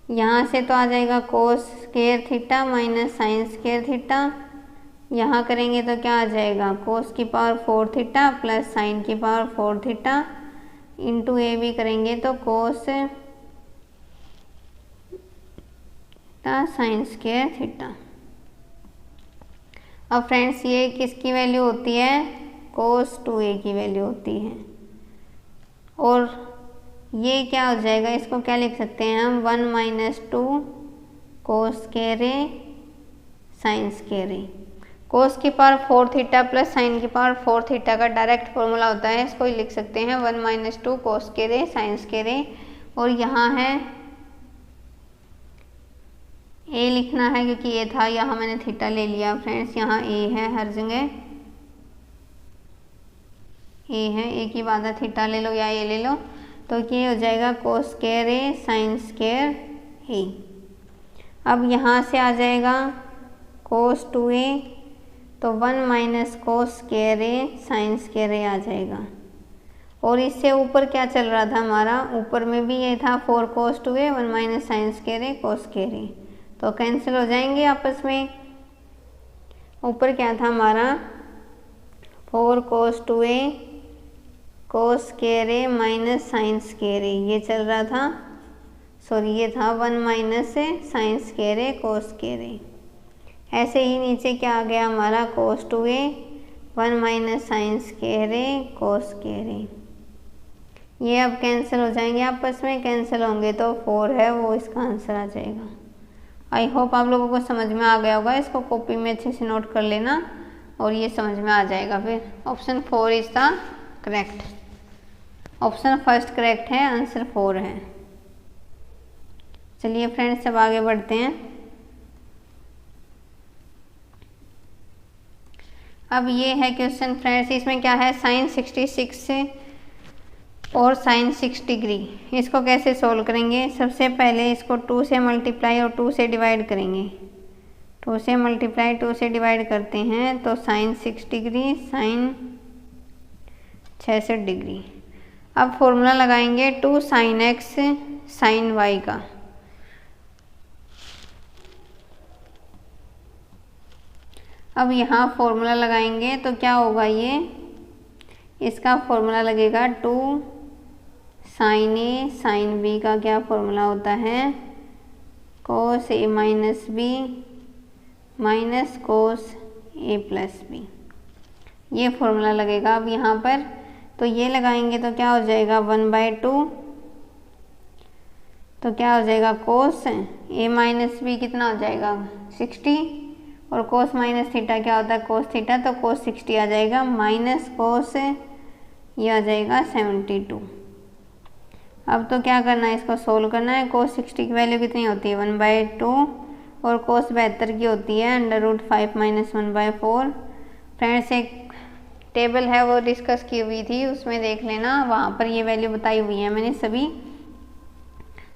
यहाँ से तो आ जाएगा cos square theta minus sine square theta, यहाँ करेंगे तो क्या आ जाएगा कोस की पावर 4 थीटा प्लस साइन की power 4 theta into a b करेंगे तो कोस साइन स्क्वायर थीटा। अब फ्रेंड्स ये किसकी वैल्यू होती है, कोस 2a की वैल्यू होती है। और ये क्या हो जाएगा, इसको क्या लिख सकते हैं हम 1 माइनस 2 कोस स्क्वायर ए साइन स्क्वायर ए। कोस की पावर 4 थीटा प्लस साइन की पावर 4 थीटा का डायरेक्ट फॉर्मूला होता है, इसको लिख सकते हैं 1 माइनस 2 कोस स्क्वायर ए साइन स्क्वायर ए। और यहाँ है ए लिखना है क्योंकि ए था, यहाँ मैंने थीटा ले लिया फ्रेंड्स, यहाँ ए है हर जगह ए है, ए की बाधा थीटा ले लो या ए ले लो, तो ये हो जाएगा कोस स्क्वायर ए साइन स्क्वायर ए। अब यहाँ से आ जाएगा कोस 2a, तो 1 माइनस कोस स्क्वायर ए साइन स्क्वायर ए आ जाएगा। और इससे ऊपर क्या चल रहा था हमारा, ऊपर में भी ये था 4 कोस 2a 1 माइनस साइन स्क्वायर ए कोस स्क्वायर ए, तो कैंसिल हो जाएंगे आपस में। ऊपर क्या था हमारा 4 कोस 2a कोस स्क्वायर ए माइनस साइन स्क्वायर ए, ये चल रहा था, सॉरी ये था 1 माइनस साइन स्क्वायर ए कोस स्क्वायर ए। ऐसे ही नीचे क्या आ गया हमारा कोस 2a 1 माइनस साइन स्क्वायर ए कोस स्क्वायर ए। ये अब कैंसिल हो जाएंगे आपस में, कैंसिल होंगे तो 4 है वो इसका आंसर आ जाएगा। आई होप आप लोगों को समझ में आ गया होगा, इसको कॉपी में अच्छे से नोट कर लेना और ये समझ में आ जाएगा। फिर option 4 is the correct, option first correct है, आंसर 4 है। चलिए फ्रेंड्स अब आगे बढ़ते हैं। अब ये है क्वेश्चन फ्रेंड्स, इसमें क्या है साइन 66 और साइन 6 डिग्री, इसको कैसे सोल्व करेंगे। सबसे पहले इसको 2 से मल्टीप्लाई और 2 से डिवाइड करेंगे, 2 से मल्टीप्लाई 2 से डिवाइड करते हैं तो साइन 6 डिग्री साइन 66 डिग्री। अब फॉर्मूला लगाएंगे 2 साइन x साइन y का। अब यहाँ फॉर्मूला लगाएंगे तो क्या होगा, ये इसका फॉर्मूला लगेगा 2 साइन ए साइन बी का क्या फॉर्मूला होता है कोस ए माइनस बी माइनस कोस ए प्लस बी, ये फॉर्मूला लगेगा। अब यहाँ पर तो ये लगाएंगे तो क्या हो जाएगा 1/2, तो क्या हो जाएगा कोस ए माइनस बी कितना हो जाएगा 60 और कोस माइनस थीटा क्या होता है कोस थीटा, तो कोस 60 आ जाएगा माइनस कोस ये आ जाएगा 72। अब तो क्या करना है, इसको सोल्व करना है। कोस 60 की वैल्यू कितनी होती है 1/2 और कोस 72 की होती है √5 - 1/4। फ्रेंड्स एक टेबल है वो डिस्कस की हुई थी, उसमें देख लेना, वहाँ पर ये वैल्यू बताई हुई है मैंने सभी।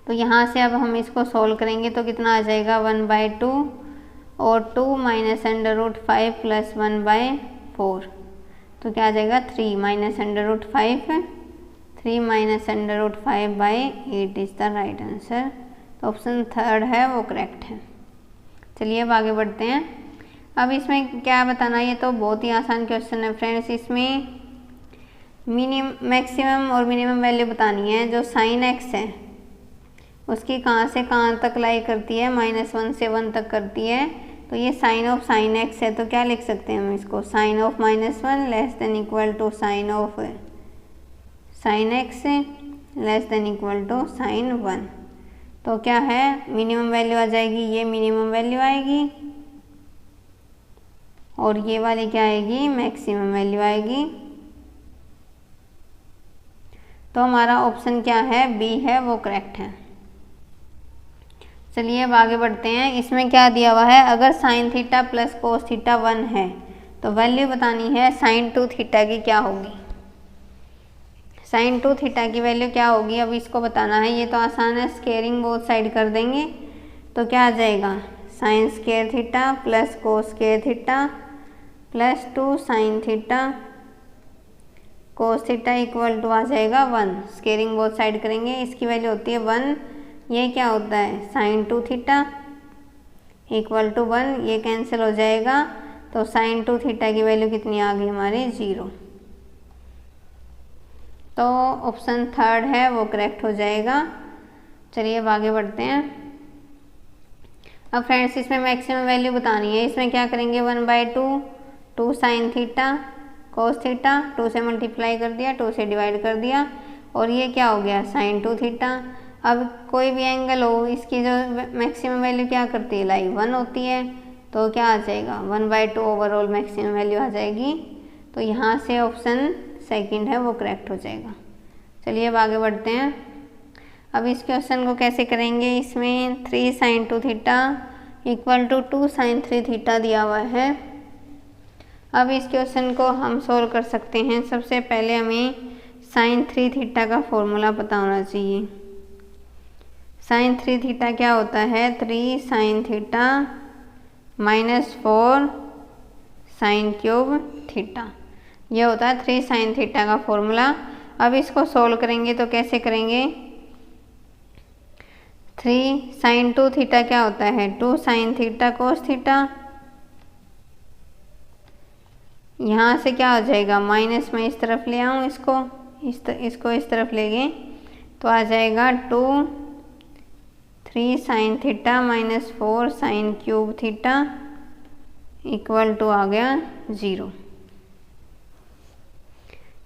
तो यहाँ से अब हम इसको सोल्व करेंगे तो कितना आ जाएगा 1/2 और 2 माइनस √5 प्लस 1/4, तो क्या आ जाएगा 3 minus √5, 3 minus √5/8 is the right answer. तो ऑप्शन 3 है वो करेक्ट है। चलिए अब आगे बढ़ते हैं। अब इसमें क्या बताना, ये तो बहुत ही आसान क्वेश्चन है फ्रेंड्स। इसमें मैक्सिमम और मिनिमम वैल्यू बतानी है। जो साइन x है उसकी कहाँ से कहाँ तक लाई करती है, -1 से 1 तक करती है। तो ये साइन ऑफ साइन x है, तो क्या लिख सकते हैं हम इसको, sine of -1 less than equal to sine of sine x less than equal to sine 1। तो क्या है मिनिमम वैल्यू आ जाएगी, ये मिनिमम वैल्यू आएगी और ये वाली क्या आएगी मैक्सिमम वैल्यू आएगी। तो हमारा ऑप्शन क्या है बी है वो करेक्ट है। चलिए अब आगे बढ़ते हैं। इसमें क्या दिया हुआ है, अगर साइन थीटा प्लस कोस थीटा 1 है तो वैल्यू बतानी है साइन 2 थीटा की क्या होगी। साइन 2 थीटा की वैल्यू क्या होगी, अब इसको बताना है। ये तो आसान है, स्केयरिंग बोथ साइड कर देंगे तो क्या आ जाएगा, sine square theta plus cos square theta plus 2 sine theta cos theta equal to आ जाएगा 1। स्केयरिंग बोथ साइड करेंगे, इसकी वैल्यू होती है 1। ये क्या होता है, साइन 2 थीटा इक्वल टू 1, ये कैंसिल हो जाएगा। तो साइन 2 थीटा की वैल्यू कितनी आ गई हमारी, 0। तो ऑप्शन 3 है वो करेक्ट हो जाएगा। चलिए अब आगे बढ़ते हैं। अब फ्रेंड्स इसमें मैक्सिमम वैल्यू बतानी है। इसमें क्या करेंगे, 1/2 2 साइन थीटा कोस थीटा, 2 से मल्टीप्लाई कर दिया, 2 से डिवाइड कर दिया, और ये क्या हो गया, साइन 2 थीटा। अब कोई भी एंगल हो, इसकी जो मैक्सिमम वैल्यू क्या करती है, लाइक 1 होती है, तो क्या आ जाएगा, 1/2 ओवरऑल मैक्सिमम वैल्यू आ जाएगी। तो यहाँ से ऑप्शन सेकंड है वो करेक्ट हो जाएगा। चलिए अब आगे बढ़ते हैं। अब इस क्वेश्चन को कैसे करेंगे, इसमें 3 sine 2 theta equal to 2 sine 3 theta दिया हुआ है। अब इस क्वेश्चन को हम सोल्व कर सकते हैं। सबसे पहले हमें साइन 3 थीटा का फॉर्मूला पता होना चाहिए। साइन 3 थीटा क्या होता है, 3 sine theta -4 sine cube theta, ये होता है 3 साइन थीटा का फॉर्मूला। अब इसको सोल्व करेंगे तो कैसे करेंगे, 3 साइन 2 थीटा क्या होता है, 2 साइन थीटा कोस थीटा, यहाँ से क्या हो जाएगा, माइनस में इस तरफ ले आऊँ इसको, इसको इस तरफ ले गए तो आ जाएगा 3 sine theta -4 sine cube theta equal to आ गया 0,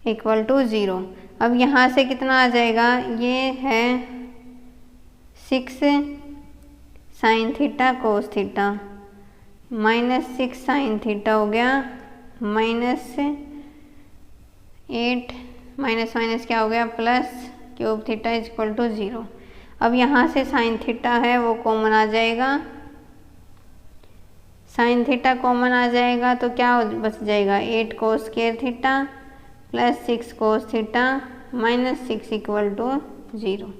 इक्वल टू 0। अब यहाँ से कितना आ जाएगा, ये है 6 sine theta cos theta -6 sine theta हो गया -8 माइनस माइनस क्या हो गया plus cube theta equal to 0। अब यहाँ से साइन थीटा है वो कॉमन आ जाएगा, साइन थीटा कॉमन आ जाएगा तो क्या बच जाएगा, 8 cos square theta plus 6 cos theta -6 equal to 0।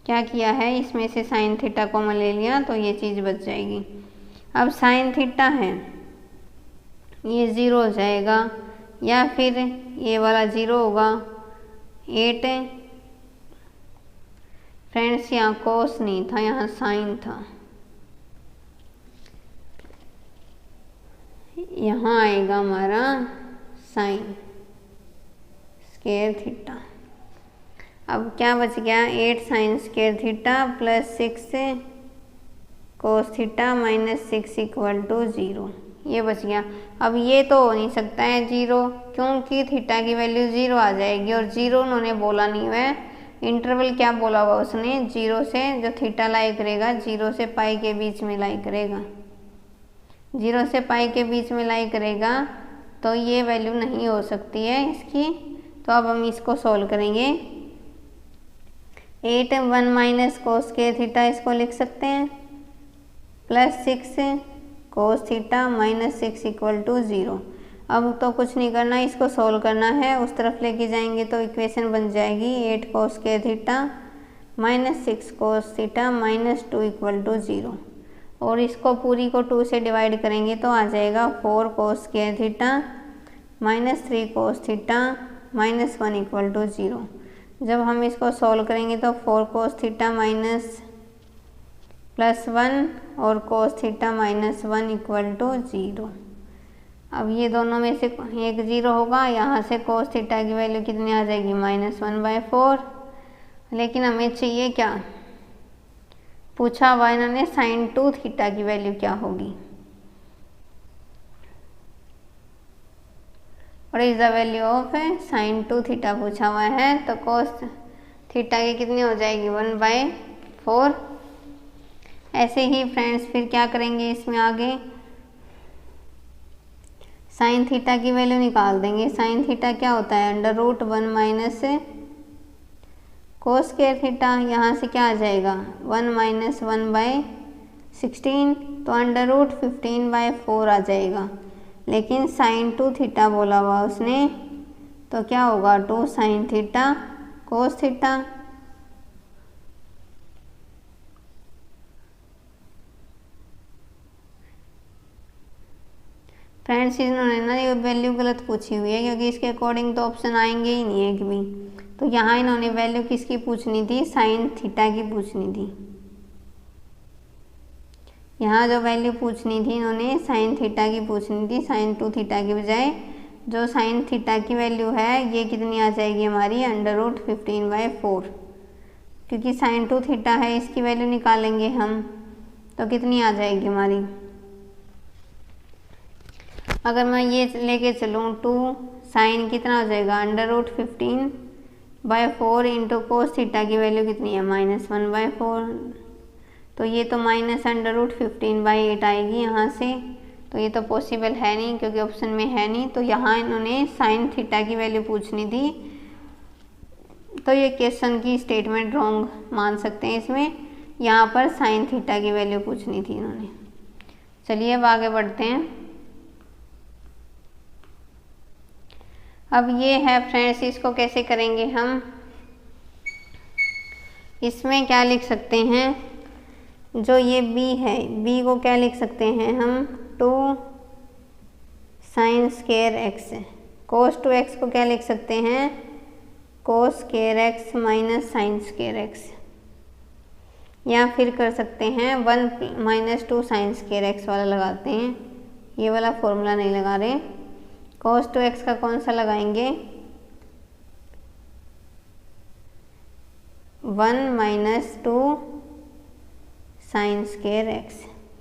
क्या किया है, इसमें से साइन थीटा कॉमन ले लिया तो ये चीज़ बच जाएगी। अब साइन थीटा है ये 0 हो जाएगा, या फिर ये वाला 0 होगा। 8 फ्रेंड्स यहाँ कोस नहीं था, यहाँ साइन था, यहाँ आएगा हमारा साइन स्क्वायर थीटा। अब क्या बच गया, 8 sine square theta plus 6 cos theta -6 equal to 0, ये बच गया। अब ये तो हो नहीं सकता है 0, क्योंकि थीटा की वैल्यू 0 आ जाएगी, और 0 उन्होंने बोला नहीं है। इंटरवल क्या बोला हुआ उसने, 0 से जो थीटा लाई करेगा 0 से पाई के बीच में लाई करेगा, 0 से पाई के बीच में लाई करेगा, तो ये वैल्यू नहीं हो सकती है इसकी। तो अब हम इसको सोल्व करेंगे। 8 1 माइनस कोस के थीटा इसको लिख सकते हैं, plus 6 cos theta -6 equal to 0। अब तो कुछ नहीं करना, इसको सोल्व करना है, उस तरफ लेके जाएंगे तो इक्वेशन बन जाएगी 8 कोस के theta -6 cos theta -2 equal to 0, और इसको पूरी को 2 से डिवाइड करेंगे तो आ जाएगा 4 कोस के theta -3 cos theta -1 equal to 0। जब हम इसको सोल्व करेंगे तो 4 कोस थीटा +1 और कोस थीटा -1 इक्वल टू 0। अब ये दोनों में से एक 0 होगा, यहाँ से कोस थीटा की वैल्यू कितनी आ जाएगी, -1/4। लेकिन हमें चाहिए क्या, पूछा हुआ इन्होंने साइन 2 थीटा की वैल्यू क्या होगी, और is the value of sine 2 theta पूछा हुआ है, तो कोस थीटा की कितनी हो जाएगी 1/4। ऐसे ही फ्रेंड्स फिर क्या करेंगे, इसमें आगे साइन थीटा की वैल्यू निकाल देंगे। साइन थीटा क्या होता है, √1 माइनस कोस स्क्वायर थीटा, यहाँ से क्या आ जाएगा 1 - 1/16, तो √15/4 आ जाएगा। लेकिन साइन 2 थीटा बोला हुआ उसने, तो क्या होगा 2 sine theta cos theta. Friends इन्होंने ना ये वैल्यू गलत पूछी हुई है, क्योंकि इसके अकॉर्डिंग तो ऑप्शन आएंगे ही नहीं एक भी। तो यहाँ इन्होंने वैल्यू किसकी पूछनी थी, साइन थीटा की पूछनी थी। यहाँ जो वैल्यू पूछनी थी इन्होंने साइन थीटा की पूछनी थी, साइन 2 थीटा की बजाय। जो साइन थीटा की वैल्यू है ये कितनी आ जाएगी हमारी, √15/4, क्योंकि साइन 2 थीटा है, इसकी वैल्यू निकालेंगे हम तो कितनी आ जाएगी हमारी। अगर मैं ये लेके चलूँ 2 साइन कितना हो जाएगा, √15/4 इंटू कोस थीटा की वैल्यू कितनी है, -1/4। तो ये तो -√15/8 आएगी यहाँ से, तो ये तो पॉसिबल है नहीं क्योंकि ऑप्शन में है नहीं। तो यहाँ इन्होंने साइन थीटा की वैल्यू पूछनी थी, तो ये क्वेश्चन की स्टेटमेंट रॉन्ग मान सकते हैं इसमें। यहाँ पर साइन थीटा की वैल्यू पूछनी थी इन्होंने। चलिए अब आगे बढ़ते हैं। अब ये है फ्रेंड्स, इसको कैसे करेंगे हम, इसमें क्या लिख सकते हैं, जो ये b है, b को क्या लिख सकते हैं हम, 2 साइन स्क्वायर x। कोस 2x को क्या लिख सकते हैं, cos square x minus sine square x। या फिर कर सकते हैं 1 - 2 साइन स्क्वायर x वाला लगाते हैं, ये वाला फॉर्मूला नहीं लगा रहे। कोस 2x का कौन सा लगाएंगे, 1 - 2 साइन स्क्वायर x,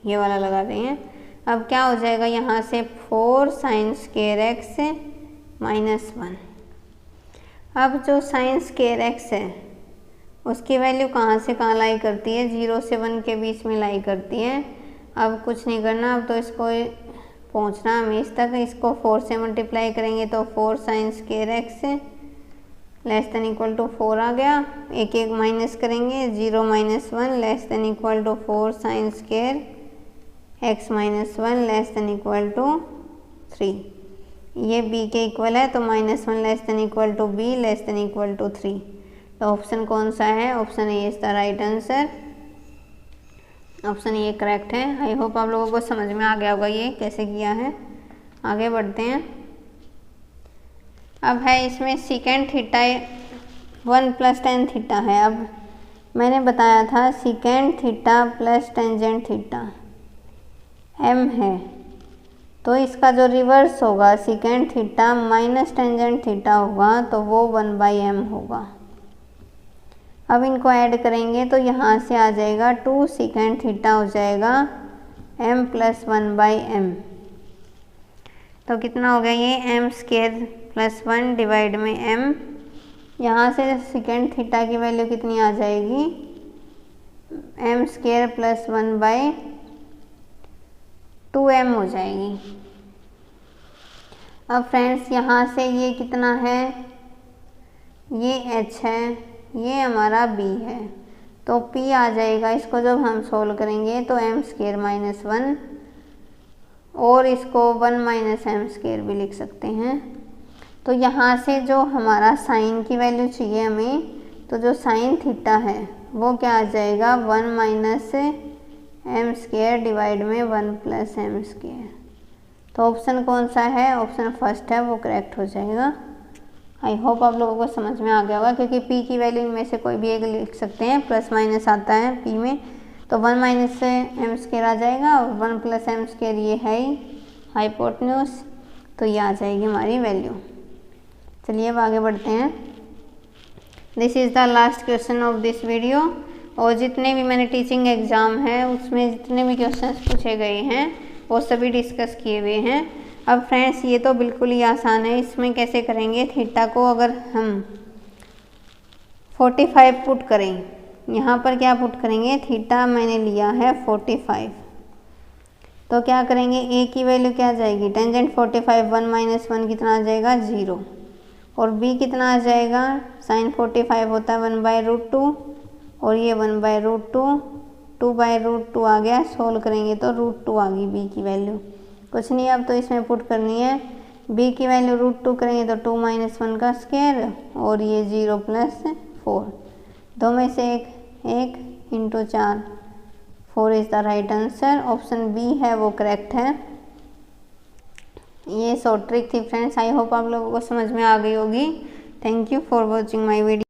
ये वाला लगा रहे हैं। अब क्या हो जाएगा यहाँ से 4 साइन स्क्वायर x -1। अब जो साइन स्क्वायर x है उसकी वैल्यू कहाँ से कहाँ लाई करती है, 0 से 1 के बीच में लाई करती है। अब कुछ नहीं करना, अब तो इसको पहुँचना हमें इस तक। इसको 4 से मल्टीप्लाई करेंगे तो 4 साइन स्क्वायर x < 4 आ गया। एक एक माइनस करेंगे, 0 - 1 < 4 साइन स्क्वायर x - 1 < 3। ये b के इक्वल है, तो -1 < b < 3। तो ऑप्शन कौन सा है, option A is the right answer. Option A correct है। आई होप आप लोगों को समझ में आ गया होगा ये कैसे किया है। आगे बढ़ते हैं। अब है इसमें सीकेंट थीटा 1 + tan थीटा है। अब मैंने बताया था secant theta plus tangent theta m है, तो इसका जो रिवर्स होगा secant theta minus tangent theta होगा, तो वो 1/m होगा। अब इनको ऐड करेंगे तो यहाँ से आ जाएगा 2 सीकेंट थीटा हो जाएगा m + 1/m। तो कितना हो गया ये, m² + 1 डिवाइड में m। यहाँ से सीकेंट थीटा की वैल्यू कितनी आ जाएगी, m² + 1/2m हो जाएगी। अब फ्रेंड्स यहाँ से ये कितना है, ये h है, ये हमारा b है, तो p आ जाएगा। इसको जब हम सोल्व करेंगे तो m² - 1, और इसको 1 - m² भी लिख सकते हैं। तो यहाँ से जो हमारा साइन की वैल्यू चाहिए हमें, तो जो साइन थीटा है वो क्या आ जाएगा, 1 - m² डिवाइड में 1 + m²। तो ऑप्शन कौन सा है, ऑप्शन फर्स्ट है, वो करेक्ट हो जाएगा। आई होप आप लोगों को समझ में आ गया होगा, क्योंकि p की वैल्यू इनमें से कोई भी एक लिख सकते हैं, प्लस माइनस आता है p में, तो 1 - m² आ जाएगा, और 1 + m² ये है ही हाइपोटेन्यूज, तो ये आ जाएगी हमारी वैल्यू। चलिए अब आगे बढ़ते हैं। This is the last question of this video. और जितने भी मैंने टीचिंग एग्ज़ाम है उसमें जितने भी क्वेश्चंस पूछे गए हैं वो सभी डिस्कस किए हुए हैं। अब फ्रेंड्स ये तो बिल्कुल ही आसान है। इसमें कैसे करेंगे, थीटा को अगर हम 45 पुट करें, यहाँ पर क्या पुट करेंगे, थीटा मैंने लिया है 45, तो क्या करेंगे, ए की वैल्यू क्या आ जाएगी, टेंजेंट 45 1 - 1 कितना आ जाएगा 0, और बी कितना आ जाएगा, साइन 45 होता है 1/√2, और ये 1/√2, 2/√2 आ गया। सोल्व करेंगे तो √2 आ गई बी की वैल्यू। कुछ नहीं, अब तो इसमें पुट करनी है। b की वैल्यू √2 करेंगे तो 2 - 1 का स्क्वायर और ये 0 + 4, दो में से एक × 4, 4 is the right answer. Option b है वो करेक्ट है। ये शॉर्ट ट्रिक थी फ्रेंड्स, आई होप आप लोगों को समझ में आ गई होगी। Thank you for watching my video.